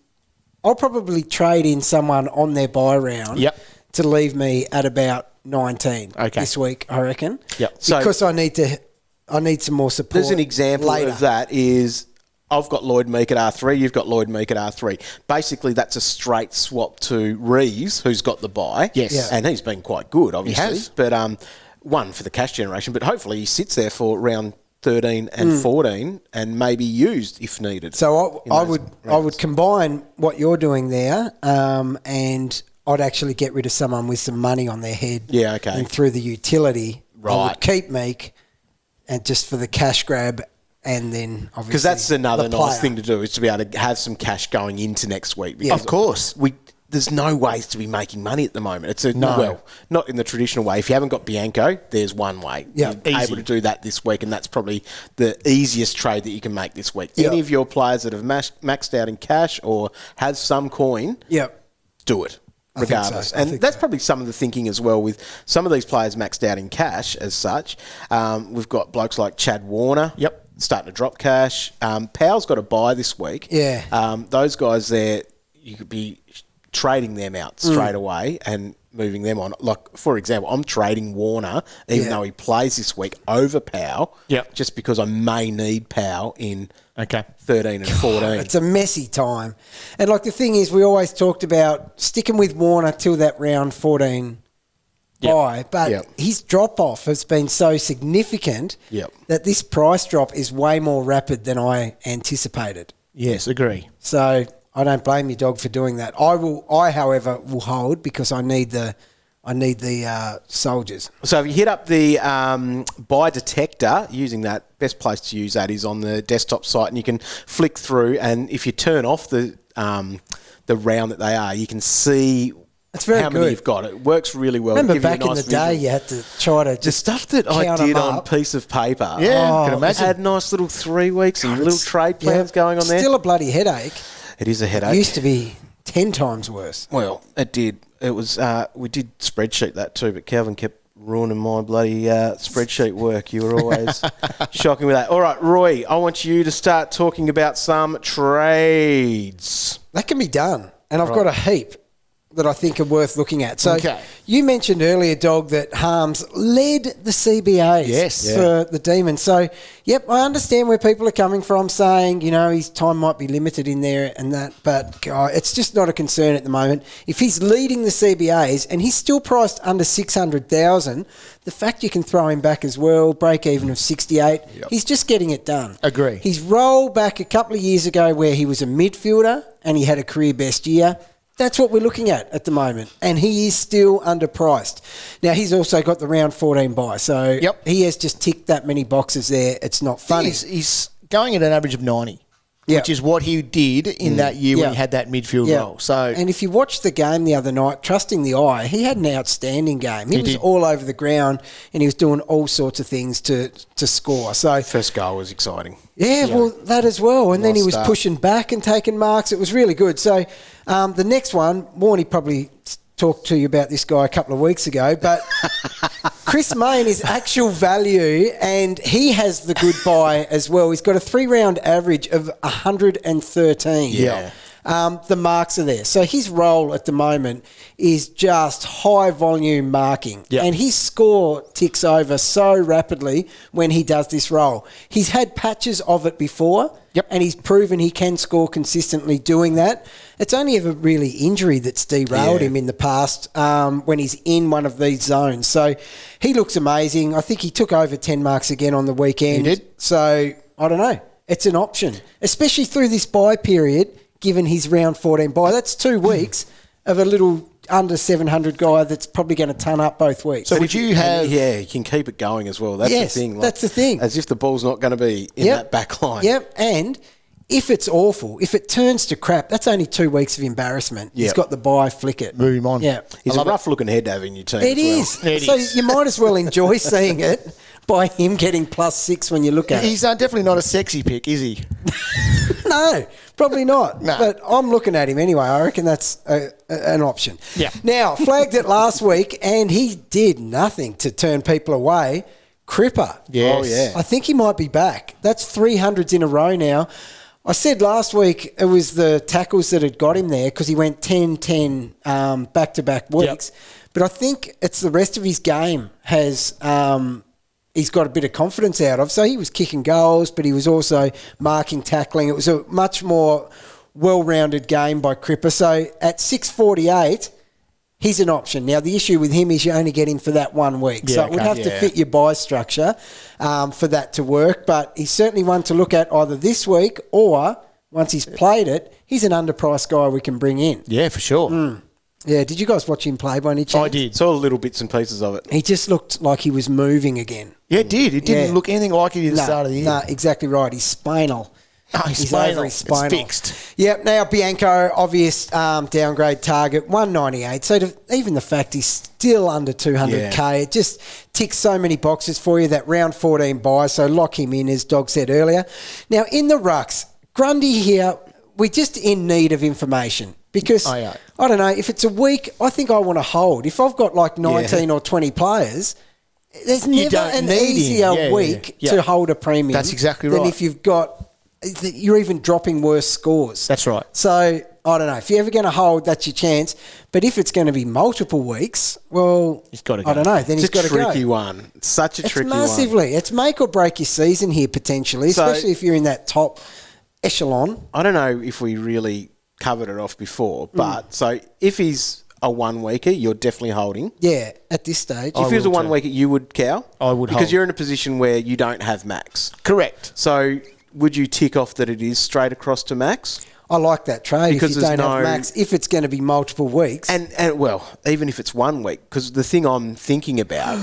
I'll probably trade in someone on their bye round to leave me at about 19 this week, I reckon. Yep. Because I need some more support. There's an example later. of that is... I've got Lloyd Meek at R3, you've got Lloyd Meek at R3. Basically, that's a straight swap to Reeves, who's got the bye. Yes. Yeah. And he's been quite good, obviously. He has. But one, for the cash generation, but hopefully he sits there for round 13 and 14 and maybe used if needed. So I would combine what you're doing there and I'd actually get rid of someone with some money on their head. Yeah, okay. And through the utility, I Right. would keep Meek and just for the cash grab. And then, obviously, because that's another the nice player. thing to do, is to be able to have some cash going into next week. Yeah. Because Of course. there's no ways to be making money at the moment. It's well, not in the traditional way. If you haven't got Bianco, there's one way. Yeah, You're easy. able to do that this week, and that's probably the easiest trade that you can make this week. Yeah. Any of your players that have maxed out in cash or have some coin, do it. I think so. Regardless. I And think that's so. probably some of the thinking as well with some of these players maxed out in cash as such. We've got blokes like Chad Warner. Starting to drop cash. Powell's got a buy this week. Yeah. Those guys there, you could be trading them out straight away and moving them on. Like, for example, I'm trading Warner, even though he plays this week, over Powell. Just because I may need Powell in 13 and 14. It's a messy time. And like the thing is, we always talked about sticking with Warner till that round 14 bye, but his drop-off has been so significant that this price drop is way more rapid than I anticipated. Yes, agree. So I don't blame you, dog, for doing that. I, however, will hold because I need the soldiers. So if you hit up the buy detector, using that, best place to use that is on the desktop site, and you can flick through, and if you turn off the the round that they are, you can see it's very how good. many you've got. It works really well. Remember Give you a back in nice the day, visual. you had to try to The just stuff that I count did them on up. piece of paper. Yeah, Oh, can imagine. Had nice little 3 weeks and little trade plans going on there. Still a bloody headache. It is a headache. It used to be 10 times worse. Well, it did. It was. We did spreadsheet that too, but Calvin kept ruining my bloody spreadsheet work. You were always shocking with that. All right, Roy, I want you to start talking about some trades. That can be done. And I've got a heap that I think are worth looking at. So you mentioned earlier, Dog, that Harms led the CBAs for the Demons. So, yep, I understand where people are coming from saying, you know, his time might be limited in there and that, but it's just not a concern at the moment. If he's leading the CBAs and he's still priced under 600,000, the fact you can throw him back as well, break even of 68, he's just getting it done. Agree. He's rolled back a couple of years ago where he was a midfielder and he had a career best year. That's what we're looking at the moment, and he is still underpriced. Now, he's also got the round 14 bye, so he has just ticked that many boxes there. It's not funny. He's going at an average of 90, which is what he did in that year when he had that midfield role. So, and if you watched the game the other night, trusting the eye, he had an outstanding game. He was all over the ground, and he was doing all sorts of things to score. So First goal was exciting. Yeah, well, that as well. And then he was pushing back and taking marks. It was really good. So the next one, Warnie probably talked to you about this guy a couple of weeks ago, but Chris Mayne is actual value, and he has the good buy as well. He's got a 3-round average of 113. Yeah. The marks are there. So his role at the moment is just high volume marking. Yep. And his score ticks over so rapidly when he does this role. He's had patches of it before. And he's proven he can score consistently doing that. It's only ever really injury that's derailed him in the past when he's in one of these zones. So he looks amazing. I think he took over 10 marks again on the weekend. He did. So I don't know. It's an option, especially through this bye period, given his round 14 bye. That's 2 weeks of a little under 700 guy that's probably going to ton up both weeks. So would you have... Yeah, you can keep it going as well. That's the thing. Like, that's the thing. As if the ball's not going to be in that back line. Yep, and if it's awful, if it turns to crap, that's only 2 weeks of embarrassment. He's got the bye, flick it. Move him on. Yeah. He's a rough-looking head to have in your team It as well. is. So you might as well enjoy seeing it by him getting +6 when you look at it. He's definitely not a sexy pick, is he? No, probably not. No. But I'm looking at him anyway. I reckon that's an option. Yeah. Now, flagged it last week, and he did nothing to turn people away. Cripper. Yes. Oh, yeah. I think he might be back. That's 300s in a row now. I said last week it was the tackles that had got him there because he went 10-10 back-to-back weeks. But I think it's the rest of his game has he's got a bit of confidence out of. So he was kicking goals, but he was also marking, tackling. It was a much more well-rounded game by Cripper. So at 648, he's an option. Now, the issue with him is you only get him for that 1 week. So it would have to fit your buy structure for that to work. But he's certainly one to look at either this week or once he's played it, he's an underpriced guy we can bring in. Yeah, for sure. Yeah, did you guys watch him play by any chance? I did. Saw little bits and pieces of it. He just looked like he was moving again. Yeah, it did. It didn't look anything like it at the start of the year. No, exactly right. He's spinal. Oh, he's over spinal. his spinal. It's fixed. Yep. Now, Bianco, obvious downgrade target, 198. So even the fact he's still under 200K, it just ticks so many boxes for you, that round 14 buy. So lock him in, as Dog said earlier. Now, in the rucks, Grundy here, we're just in need of information. Because, I don't know, if it's a week, I think I want to hold. If I've got like 19 or 20 players, there's never an easier week to hold a premium. That's exactly right. Than if you've got, you're even dropping worse scores. That's right. So, I don't know. If you're ever going to hold, that's your chance. But if it's going to be multiple weeks, well, he's got to go. I don't know. Then he's got to go. It's a tricky one. It's such a tricky one. It's massively. It's make or break your season here, potentially, especially if you're in that top echelon. I don't know if we really covered it off before, but so if he's a 1 weeker, you're definitely holding. Yeah, at this stage. If he was a 1 weeker, you would cow? I would because hold. you're in a position where you don't have max. Correct. So would you tick off that it is straight across to max? I like that trade Because if you there's don't have no- max, if it's going to be multiple weeks. And well, even if it's 1 week, because the thing I'm thinking about,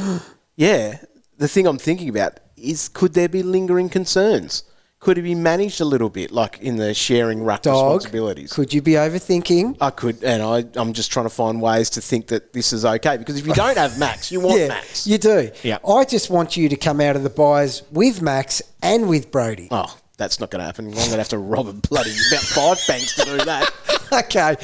the thing I'm thinking about is could there be lingering concerns? Could he be managed a little bit, like in the sharing ruck responsibilities? Could you be overthinking? I could, and I'm just trying to find ways to think that this is okay. Because if you don't have Max, you want Max. You do. Yeah. I just want you to come out of the buys with Max and with Brody. Oh, that's not going to happen. I'm going to have to rob a bloody about 5 banks to do that. Okay.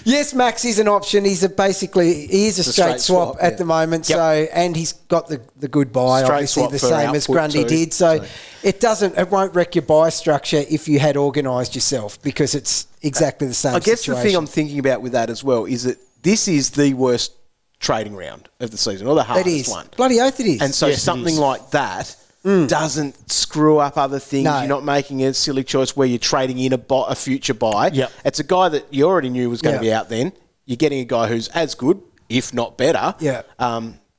Yes, Max is an option. He is a straight swap at the moment. Yep. So, and he's got the good buy, straight obviously the same as Grundy did. So it won't wreck your buy structure if you had organised yourself, because it's exactly the same. I guess situation. the thing I'm thinking about with that as well is that this is the worst trading round of the season, or the hardest one. Bloody oath it is. And so something like that doesn't screw up other things. No. You're not making a silly choice where you're trading in a future buy. Yep. It's a guy that you already knew was going to be out then. You're getting a guy who's as good, if not better,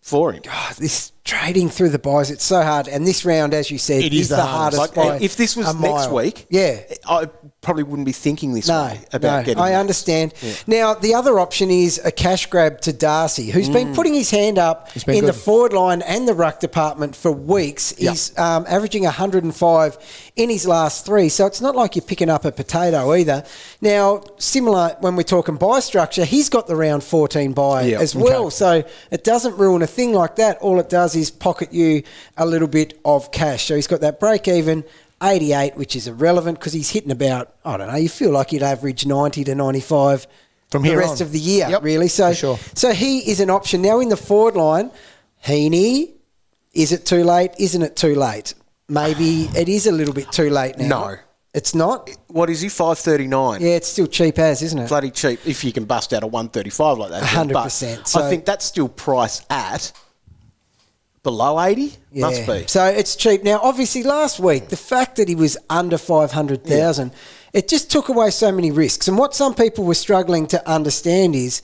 for him. God, this trading through the buys, it's so hard. And this round, as you said, is the hardest buy. If this was next week, I probably wouldn't be thinking this way about getting I Max. understand. Yeah. Now, the other option is a cash grab to Darcy, who's been putting his hand up in the forward line and the ruck department for weeks. Yep. He's averaging 105 in his last 3, so it's not like you're picking up a potato either. Now, similar when we're talking buy structure, he's got the round 14 buy as well, so it doesn't ruin a thing like that. All it does is pocket you a little bit of cash. So he's got that break even 88, which is irrelevant because he's hitting about, I don't know, you feel like he'd average 90 to 95 from the rest of the year, really. So, sure. So he is an option. Now in the forward line, Heaney, is it too late? Isn't it too late? Maybe it is a little bit too late now. No. It's not? What is he, 5.39? Yeah, it's still cheap as, isn't it? Bloody cheap if you can bust out a 135 like that. 100%. But So I think that's still priced at below 80? Yeah. Must be. So it's cheap. Now, obviously, last week, the fact that he was under 500,000, it just took away so many risks. And what some people were struggling to understand is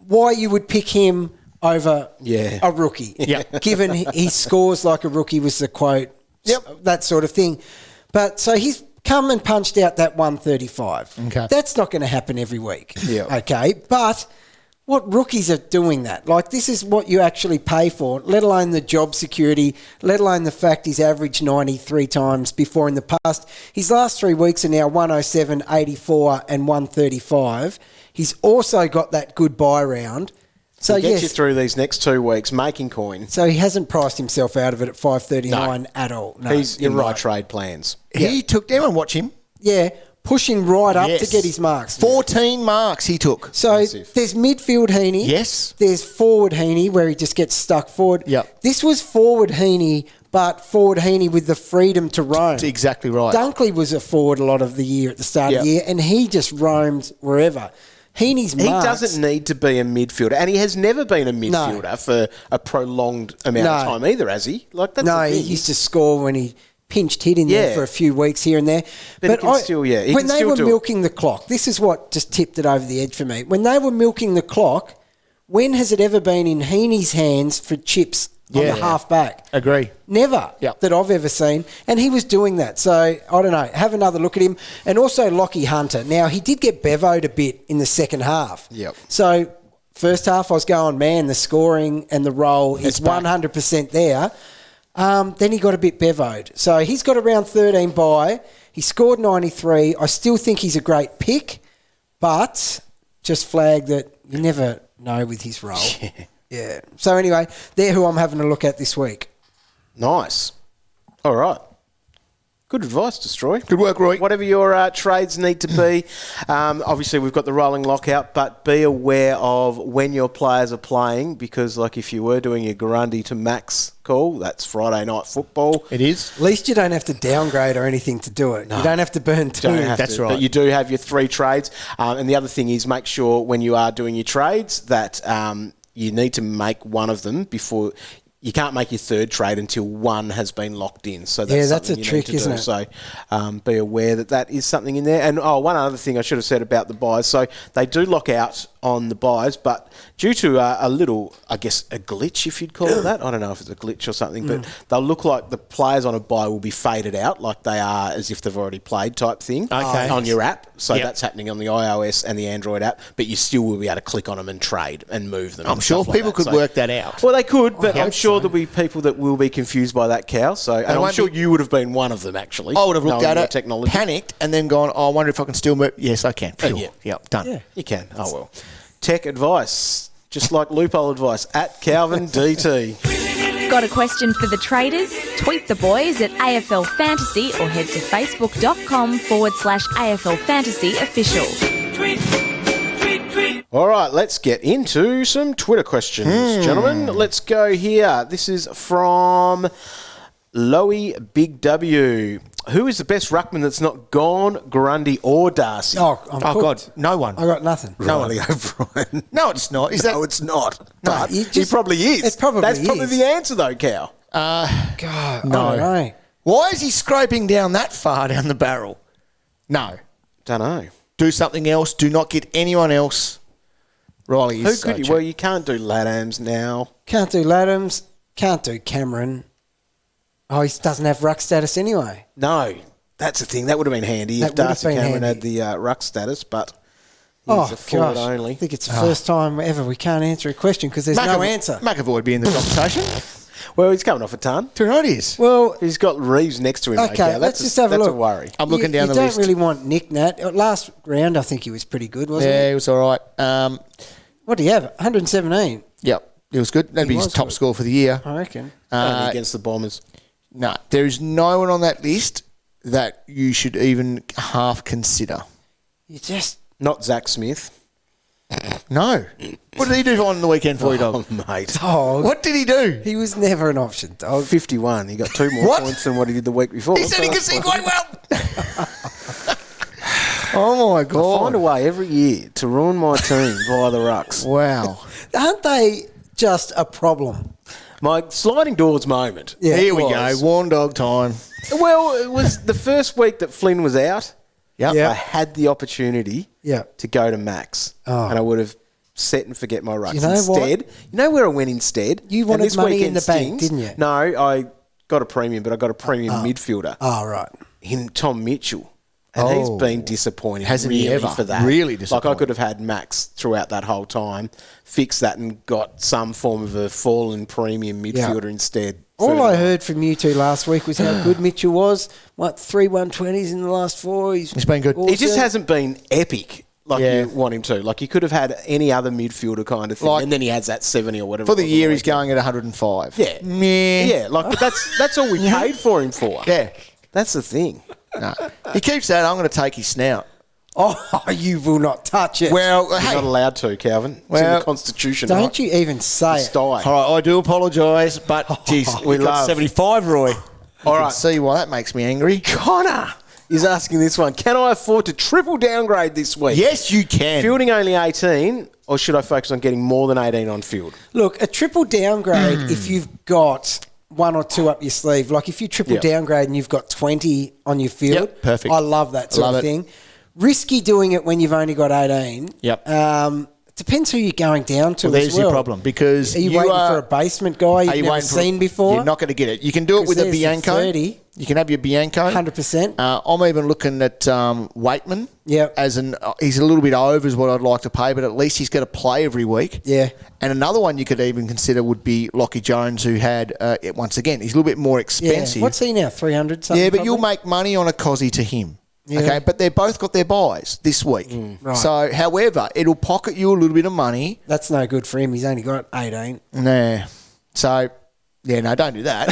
why you would pick him over a rookie. Given he scores like a rookie was the quote, that sort of thing. But so he's come and punched out that 135. Okay. That's not going to happen every week. Okay. But what rookies are doing that? Like, this is what you actually pay for, let alone the job security, let alone the fact he's averaged 93 times before in the past. His last 3 weeks are now 107, 84 and 135. He's also got that good buy round. So He'll get you through these next 2 weeks, making coin. So he hasn't priced himself out of it at 539 at all. No, he's in my trade plans. He took them and watch him. Yeah, pushing right up to get his marks. 14 marks he took. So there's midfield Heaney. Yes. There's forward Heaney where he just gets stuck forward. Yep. This was forward Heaney, but forward Heaney with the freedom to roam. Exactly right. Dunkley was a forward a lot of the year at the start of the year, and he just roamed wherever. Heaney's marks. He doesn't need to be a midfielder, and he has never been a midfielder for a prolonged amount of time either, has he? Like that's he used to score when he pinched hit in there for a few weeks here and there. But he can still, when they were milking the clock, this is what just tipped it over the edge for me. When they were milking the clock, when has it ever been in Heaney's hands for chips on the half back? Agree. Never that I've ever seen. And he was doing that. So, I don't know. Have another look at him. And also Lockheed Hunter. Now, he did get bevoed a bit in the second half. So, first half I was going, man, the scoring and the role is 100% there. Then he got a bit bevoed. So, he's got around 13 buy. He scored 93. I still think he's a great pick. But just flag that you never know with his role. Yeah. So anyway, they're who I'm having a look at this week. Nice. All right. Good advice, Destroy. Good work, Roy. Whatever your trades need to be. Obviously, we've got the rolling lockout, but be aware of when your players are playing because, like, if you were doing your Grundy to Max call, that's Friday night football. It is. At least you don't have to downgrade or anything to do it. No. You don't have to burn two. That's right. But you do have your 3 trades. And the other thing is make sure when you are doing your trades that you need to make one of them before... You can't make your 3rd trade until one has been locked in. So that's a trick, isn't it? So be aware that is something in there. And one other thing I should have said about the buys. So they do lock out on the buys, but due to a little, I guess, a glitch, if you'd call it that. I don't know if it's a glitch or something, but they'll look like the players on a buy will be faded out like they are as if they've already played type thing on your app. So that's happening on the iOS and the Android app, but you still will be able to click on them and trade and move them. I'm sure people could work that out. Well, they could, but I'm sure sure there'll be people that will be confused by that, Cal. So, and I'm sure you would have been one of them, actually. I would have looked at it, technology. panicked, and then gone, I wonder if I can still move. Yes, I can. Yeah, done. Yeah, you can. Oh, well. Tech advice, just like loophole advice, at Calvin DT. Got a question for the traders? Tweet the boys at AFL Fantasy or head to facebook.com/AFL Fantasy Official. All right, let's get into some Twitter questions, gentlemen. Let's go here. This is from Loey Big W. Who is the best ruckman that's not Gone, Grundy, or Darcy? Oh, God, no one. I got nothing. No one. O'Brien. No, it's not. No, it's not. No, But he probably is. It probably That's probably is. the answer, though, Cal. God, No. I don't know. Why is he scraping down that far down the barrel? No. Don't know. Do something else. Do not get anyone else. Riley is Who so could you? cheap. Well, you can't do Laddams now. Can't do Laddams. Can't do Cameron. Oh, he doesn't have ruck status anyway. No, that's the thing. That would have been handy That if would have Darcy been Cameron handy. had the ruck status, but he's a forward only. I think it's the first time ever we can't answer a question because there's no answer. McAvoy would be in the conversation. Well, he's coming off a ton. Too right he is. Well, He's got Reeves next to him. okay, let's just have a look. That's a worry. I'm looking down the list. list. You don't really want Nick Nat. Last round, I think he was pretty good, wasn't Yeah, he? he was all right. What do you have? 117, Yep, it was good. That'd be his was top good. score for the year. I reckon. Only against the Bombers. No, there is no one on that list that you should even half consider. You just... Not Zach Smith. No. What did he do on the weekend for you, dog? Oh, mate. Dog. What did he do? He was never an option, dog. 51. He got 2 more What? points than what he did the week before. He said he could see quite well. Oh, my God. I find a way every year to ruin my team via the rucks. Wow. Aren't they just a problem? My sliding doors moment. Yeah, Here it we was. go. Warn dog time. Well, it was the first week that Flynn was out. Yep. Yeah. I had the opportunity Yeah. to go to Max, Oh. and I would have set and forget my rucks. You know what? Instead, you know where I went instead? You And wanted this money in weekend the bank, stings. didn't you? No, I got a premium, but I got a premium midfielder Oh, right. in Tom Mitchell. And he's been disappointing. Hasn't he really ever? for that. Really Like I disappointing. could have had Max throughout that whole time, fixed that and got some form of a fallen premium midfielder instead. All I 39. heard from you two last week was how good Mitchell was. What, 3 120s in the last 4? He's been good. He just awesome. hasn't been epic like Yeah. you want him to. Like you could have had any other midfielder kind of thing, Like- and then he has that 70 or whatever. For the it was year, on he's going at 105. Yeah. Meh. Yeah, like but that's all we paid for him for. Yeah. That's the thing. No. He keeps saying, I'm going to take his snout. Oh, you will not touch it. Well, You're hey. not allowed to, Calvin. It's in Well, the Constitution. Don't right? you even say It's it. die. All right, I do apologise, but geez, We we got love. 75, Roy. All I right. can see why that makes me angry. Connor is asking this one. Can I afford to triple downgrade this week? Yes, you can. Fielding only 18, or should I focus on getting more than 18 on field? Look, a triple downgrade if you've got 1 or 2 up your sleeve. Like if you triple Yep. downgrade and you've got 20 on your field. Yep, perfect. I love that sort Love of it. thing. Risky doing it when you've only got 18. Yep. Depends who you're going down to Well, there's as well. your problem because Are you waiting for a basement guy Are you've you never waiting for- seen before? You're not going to get it. You can do it 'Cause with a there's the Bianco. 30. You can have your Bianco. 100%. I'm even looking at Waitman. Yep. As he's a little bit over is what I'd like to pay, but at least he's going to play every week. Yeah. And another one you could even consider would be Lockheed Jones, who had once again he's a little bit more expensive. Yeah. What's he now? 300 something? Yeah, but probably? you'll make money on a Cozzy to him. Yeah. Okay, but they've both got their buys this week. Right. So, however, it'll pocket you a little bit of money. That's no good for him. He's only got 18. Nah. So, yeah, no, don't do that.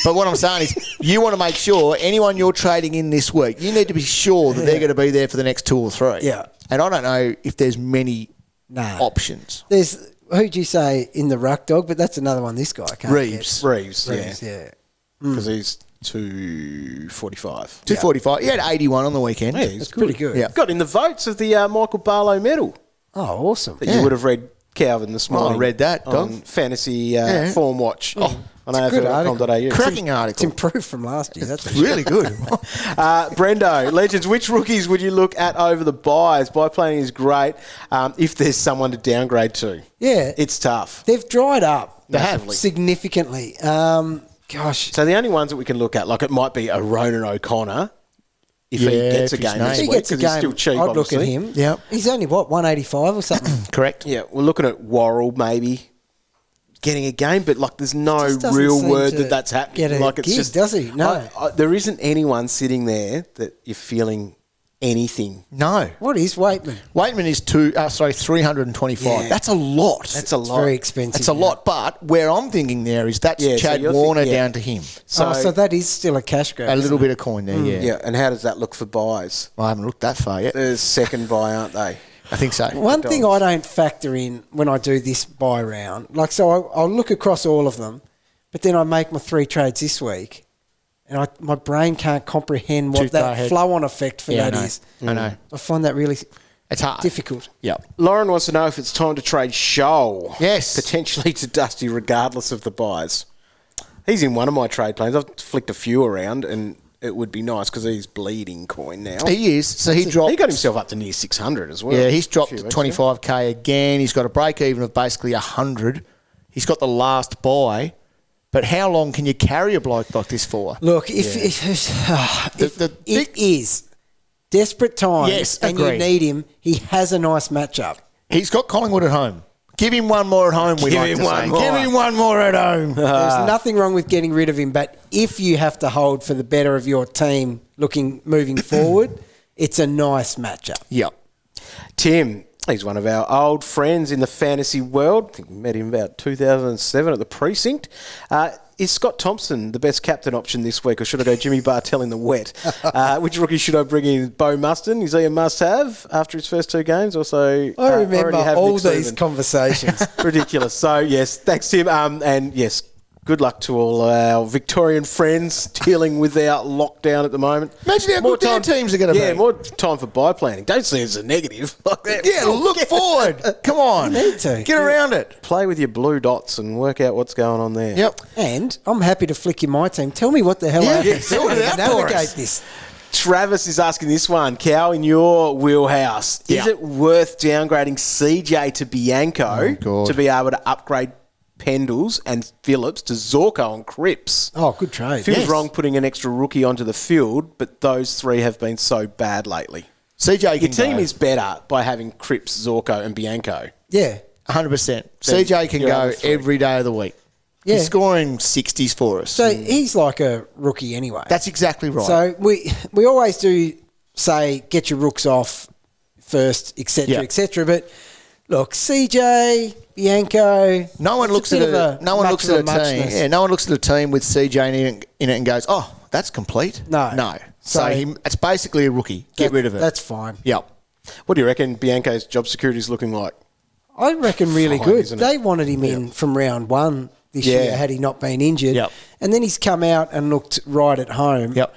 But what I'm saying is you want to make sure anyone you're trading in this week, you need to be sure that they're going to be there for the next 2 or 3. Yeah. And I don't know if there's many options. There's, who'd you say in the ruck dog? But that's another one this guy can't Reeves. get. Reeves, yeah. Because he's 245. 245. He had 81 on the weekend. Yeah, he's That's pretty good. Yeah. Got in the votes of the Michael Barlow medal Oh, awesome. that you would have read, Calvin, this morning. I read that, on dog. Fantasy Form Watch on It's a good article. AFL.com.au. Cracking It's article. improved from last year. That's Really good. Brendo, Legends, which rookies would you look at over the buys? Buy planning is great if there's someone to downgrade to. Yeah. It's tough. They've dried up Massively. significantly. Gosh. So the only ones that we can look at, like it might be a Ronan O'Connor if he Yeah, gets a if he's game named. this If he week, gets a 'cause game, he's still cheap, I'd look at obviously. him. Yep. He's only, 185 or something? Correct. Yeah, we're looking at Worrell maybe. getting a game, but like there's no Just doesn't real seem word to that that's happening. get a Like it's gig, just does he? No. there isn't anyone sitting there that you're feeling anything. No. What is Waitman? Waitman is 325. Yeah. That's a lot. That's a lot. Very expensive. It's a lot, but where I'm thinking there is that's Yeah, so Chad you're Warner thinking- down to him. So that is still a cash grab. A little isn't bit it? of coin there, yeah. Yeah, and how does that look for buys? I haven't looked that far yet. They're second buy, aren't they? I think so. One thing I don't factor in when I do this buy round, I'll look across all of them, but then I make my 3 trades this week, and my brain can't comprehend what Too far that ahead. flow-on effect for that is. I know. I find that really It's hard. difficult. Yeah. Lauren wants to know if it's time to trade Shoal. Yes. Potentially to Dusty, regardless of the buys. He's in one of my trade plans. I've flicked a few around, and it would be nice because he's bleeding coin now. He is. So he dropped. He got himself up to near 600 as well. Yeah, he's dropped A few to weeks 25k again. He's got a break even of basically 100. He's got the last buy. But how long can you carry a bloke like this for? Look, if it is desperate times Yes, and you agreed. need him, he has a nice matchup. He's got Collingwood at home. Give him one more at home, Give him one more. Give him one more at home. There's nothing wrong with getting rid of him, but if you have to hold for the better of your team moving forward, it's a nice matchup. Yep. Tim, he's one of our old friends in the fantasy world. I think we met him about 2007 at the precinct. Is Scott Thompson the best captain option this week, or should I go Jimmy Bartell in the wet? Which rookie should I bring in? Bo Muston, is he a must-have after his first 2 games? Also, I remember already have all Nick these Stephen. conversations. Ridiculous. So, yes, thanks, Tim. And, yes, good luck to all our Victorian friends dealing with our lockdown at the moment. Imagine how good their teams are going to be. Yeah, more time for buy planning. Don't see it as a negative. Like that. Yeah, look forward. Come on. Need to. Get around it. Play with your blue dots and work out what's going on there. Yep. And I'm happy to flick in my team. Tell me what the hell I have to sort it out for navigate us. this. Travis is asking this one. Cow, in your wheelhouse, is Yeah. it worth downgrading CJ to Bianco God. to be able to upgrade Pendles and Phillips to Zorko and Cripps? Oh, good trade. Feels Yes. wrong putting an extra rookie onto the field, but those 3 have been so bad lately. CJ Your can team go. is better by having Cripps, Zorko and Bianco. Yeah. 100%. CJ can your go other 3. every day of the week. Yeah. He's scoring 60s for us. So he's like a rookie anyway. That's exactly right. So we always do say get your rooks off first, etc., Yeah. etc. But look, CJ, Bianco. no one it's looks a at bit of a no one much looks of at a team. muchness. Yeah, no one looks at a team with CJ in it and goes, "Oh, that's complete." No. So So- it's basically a rookie. Get rid of it. That's fine. Yep. What do you reckon Bianco's job security is looking like? I reckon really Fine, good. isn't it? They wanted him in from round 1 this Yeah. year had he not been injured. Yep. And then he's come out and looked right at home. Yep.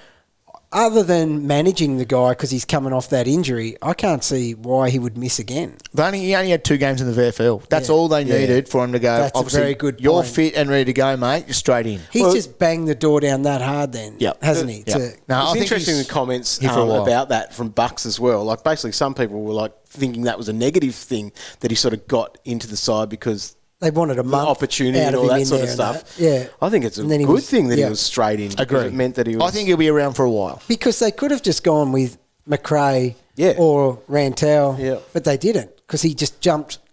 Other than managing the guy because he's coming off that injury, I can't see why he would miss again. He only had 2 games in the VFL. That's Yeah. all they needed for him to go. That's a Obviously, very good You're point. fit and ready to go, mate. You're straight in. He's just banged the door down that hard then, Yep. hasn't he? Yep. To- No, I It's think interesting he's the comments here for a while. about that from Bucks as well. Like basically, some people were like thinking that was a negative thing that he sort of got into the side because They wanted a the month opportunity out and of all him that in sort of there stuff. and that. Yeah. I think it's a And then he good was- thing that yeah. he was straight in. because Agreed. It meant that he was. I think he'll be around for a while. Because they could have just gone with McRae Yeah. or Rantel, Yeah. but they didn't because he just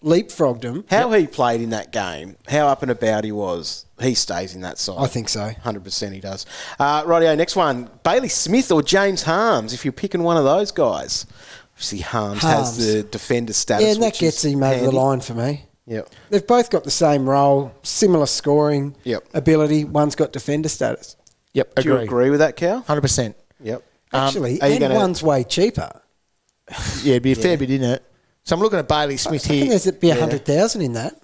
leapfrogged him. how he played in that game, how up and about he was. He stays in that side. I think so. 100% he does. Rightio, next one. Bayley Smith or James Harms, if you're picking one of those guys. Obviously, Harms has the defender status. Yeah, and that which gets is him over the handy. line for me. Yep. They've both got the same role, similar scoring Yep. ability. One's got defender status. Yep. Do you agree with that, Cal? 100%. Yep. Actually, are you and gonna- one's way cheaper. Yeah, it'd be a fair bit, isn't it? So I'm looking at Bayley Smith I think here. there's be 100,000 in that.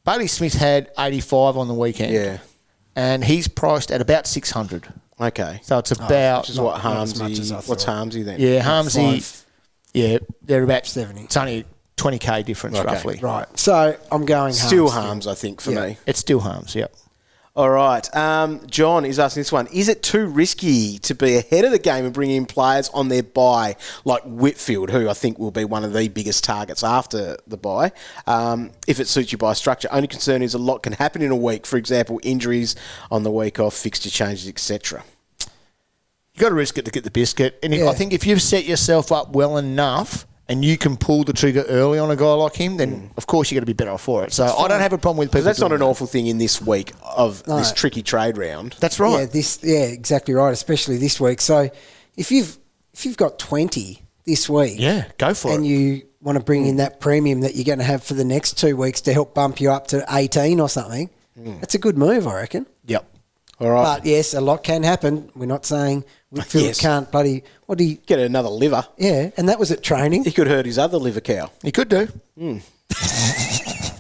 Bayley Smith had 85 on the weekend. Yeah. And he's priced at about 600. Okay. So it's about... Which is what not as much as I Harmsy. What's thought. Harmsy then? yeah, Harmsy... Yeah, they're about 70. It's only 20k difference, Okay. roughly. Right. So I'm going Still Harms. Harms, I think, for Yeah. me. It's still Harms, yep. All right. John is asking this one. Is it too risky to be ahead of the game and bring in players on their bye, like Whitfield, who I think will be one of the biggest targets after the bye, if it suits you by structure? Only concern is a lot can happen in a week. For example, injuries on the week off, fixture changes, etc. You've got to risk it to get the biscuit. And Yeah. I think if you've set yourself up well enough and you can pull the trigger early on a guy like him, then of course you're going to be better off for it. So I don't have a problem with people. That's not an doing awful thing in this week of this tricky trade round. That's right. Yeah, exactly right. Especially this week. So if you've got 20 this week, go for it. And you want to bring in that premium that you're going to have for the next 2 weeks to help bump you up to 18 or something, that's a good move, I reckon. Yep. All right. But yes, a lot can happen. We're not saying Phillips can't bloody get another liver. Yeah, and that was at training. He could hurt his other liver cow. He could do.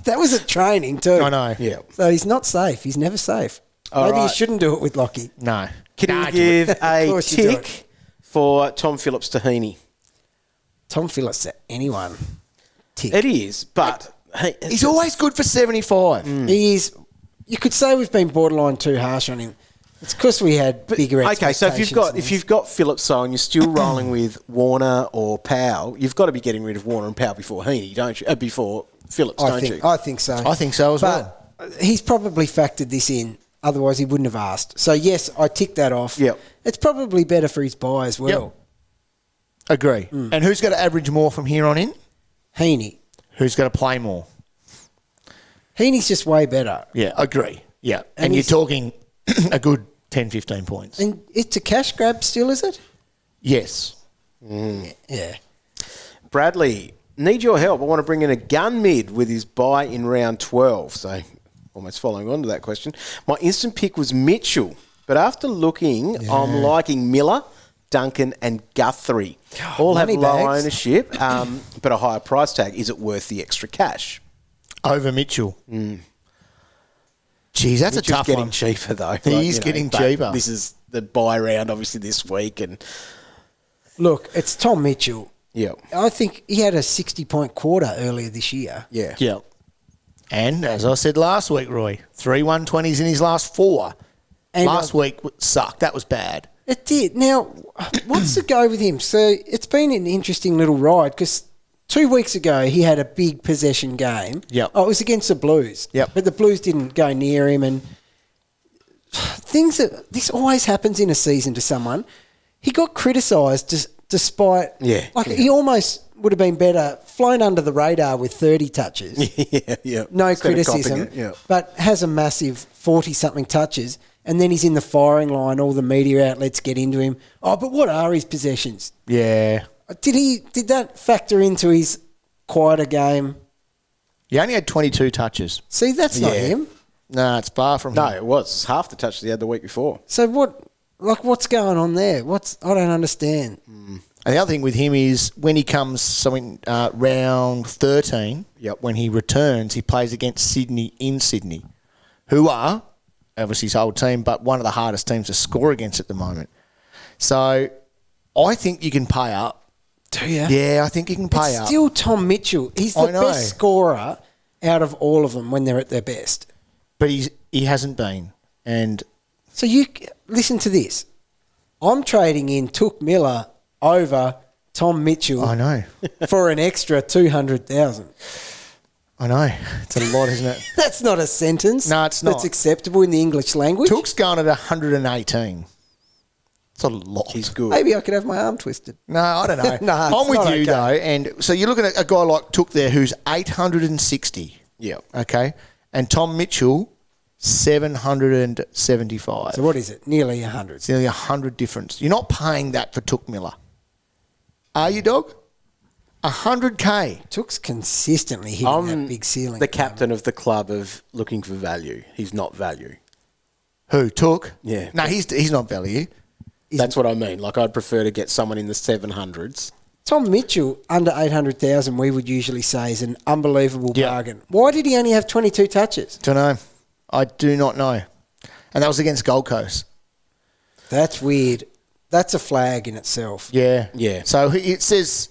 That was at training too. I know. Yeah. So he's not safe. He's never safe. Maybe you shouldn't do it with Lockheed. No. Can you give a tick for Tom Phillips to Heaney? Tom Phillips to anyone. Tick. It is, but he's always good for 75. He is. You could say we've been borderline too harsh on him. It's because we had bigger expectations. Okay, so if you've got Phillips on, you're still rolling with Warner or Powell. You've got to be getting rid of Warner and Powell before Heaney, don't you? Before Phillips, don't you? I think so. I think so as well. But he's probably factored this in. Otherwise, he wouldn't have asked. So yes, I tick that off. Yep. It's probably better for his buy as well. Yep. Agree. And who's going to average more from here on in? Heaney. Who's going to play more? Heaney's just way better. Yeah, agree. Yeah. And you're talking a good 10, 15 points. And it's a cash grab still, is it? Yes. Yeah. Bradley, need your help. I want to bring in a gun mid with his buy in round 12. So almost following on to that question. My instant pick was Mitchell. But after looking, I'm liking Miller, Duncan and Guthrie. All have low ownership, but a higher price tag. Is it worth the extra cash? Over Mitchell. Geez, that's Mitchell's a tough getting one. cheaper, though. He's getting cheaper. This is the buy round, obviously, this week. And Look, it's Tom Mitchell. yeah. I think he had a 60-point quarter earlier this year. Yeah. Yeah. And as I said last week, Roy, 3 120s in his last 4. And last week sucked. That was bad. It did. Now, what's the go with him? So it's been an interesting little ride because 2 weeks ago he had a big possession game. Yep. Oh, it was against the Blues. Yep. But the Blues didn't go near him, and this always happens in a season to someone. He got criticised despite he almost would have been better flown under the radar with 30 touches. yeah. No Instead of criticism, copying it, but has a massive 40-something touches, and then he's in the firing line. All the media outlets get into him. Oh, but what are his possessions? Yeah. Did that factor into his quieter game? He only had 22 touches. See, that's not him. No, it's far from him. No, it was. It's half the touches he had the week before. So what's going on there? I don't understand. And the other thing with him is when he comes round 13, when he returns, he plays against Sydney in Sydney, who are obviously his old team, but one of the hardest teams to score against at the moment. So I think you can pay up. Do you? Yeah, I think you can pay up. Still Tom Mitchell. He's the best scorer out of all of them when they're at their best. But he hasn't been. And so you listen to this. I'm trading in Took Miller over Tom Mitchell. I know. For an extra 200,000. I know. It's a lot, isn't it? That's not a sentence. No, it's not. That's acceptable in the English language. Took's going at 118. It's a lot. He's good. Maybe I could have my arm twisted. No, I don't know. No, I'm with you, though. And so you're looking at a guy like Took there who's 860. Yeah. Okay. And Tom Mitchell, 775. So what is it? Nearly 100. It's nearly 100 difference. You're not paying that for Took Miller. Are you, dog? 100K. Took's consistently hitting that big ceiling. The captain of the club of looking for value. He's not value. Who, Took? Yeah. No, he's not value. That's what I mean. Like, I'd prefer to get someone in the 700s. Tom Mitchell, under 800,000, we would usually say is an unbelievable bargain. Why did he only have 22 touches? Don't know. I do not know. And that was against Gold Coast. That's weird. That's a flag in itself. Yeah. Yeah. So it says,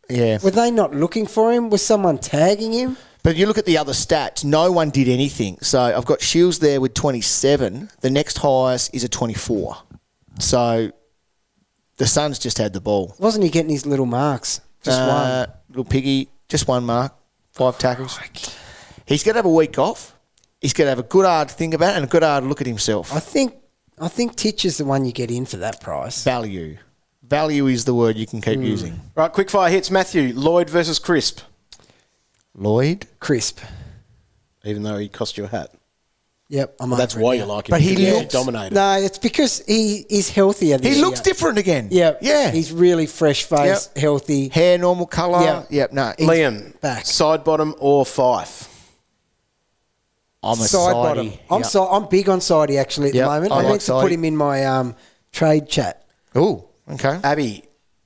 yeah. Were they not looking for him? Was someone tagging him? But you look at the other stats, no one did anything. So I've got Shields there with 27. The next highest is a 24. So the Suns just had the ball. Wasn't he getting his little marks? Just one. Little piggy, just one mark, 5 tackles. He's going to have a week off. He's going to have a good hard think about it and a good hard look at himself. I think Titch is the one you get in for that price. Value. Value is the word you can keep using. Right, quick fire hits. Matthew, Lloyd versus Crisp. Lloyd? Crisp. Even though he cost you a hat. Yep, that's why you like him. But he looks dominated. No, it's because he's healthier. He looks different again. Yep. Yeah. He's really fresh face, healthy. Hair, normal colour. Yep. Yep, no. Liam, back. Side bottom or Fife? I'm a side bottom. I'm big on Sidey actually at the moment. I meant to put him in my trade chat. Oh, okay. Abby,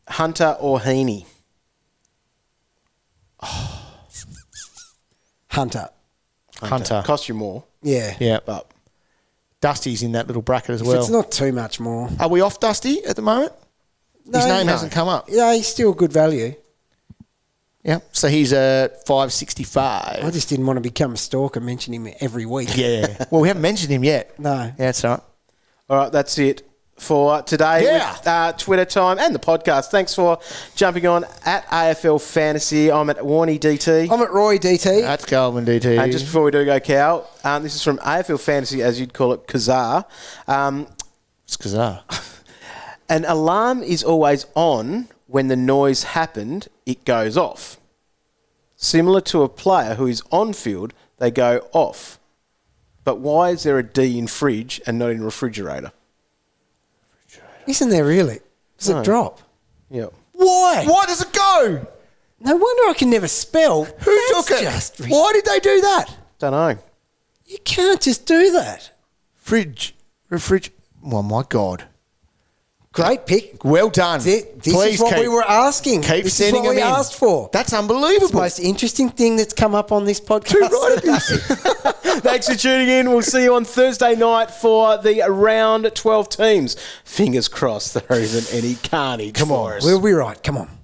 Hunter or Heaney? Hunter. Cost you more. Yeah. Yeah. But Dusty's in that little bracket as If well. it's not too much more. Are we off Dusty at the moment? His name hasn't come up. Yeah, he's still good value. Yeah. So he's at 565. I just didn't want to become a stalker, mention him every week. Yeah. Well, we haven't mentioned him yet. No. Yeah, that's right. all right, that's it for today with Twitter time and the podcast. Thanks for jumping on at AFL Fantasy. I'm at Warnie DT. I'm at Roy DT. That's Galvin DT. And just before we do go, Cal, this is from AFL Fantasy, as you'd call it, Kazaa. It's Kazaa. An alarm is always on when the noise happened, it goes off. Similar to a player who is on field, they go off. But why is there a D in fridge and not in refrigerator? Isn't there really? Does it drop? Yeah. Why? Why does it go? No wonder I can never spell. Who took it? Why did they do that? Don't know. You can't just do that. Oh, my God. Great pick. Well done. This is what we were asking. Keep this sending is what them we in. asked for. That's It's the unbelievable. most interesting thing that's come up on this podcast. Too right it is. Thanks for tuning in. We'll see you on Thursday night for the round 12 teams. Fingers crossed there isn't any carnage for us. We'll be right. Come on.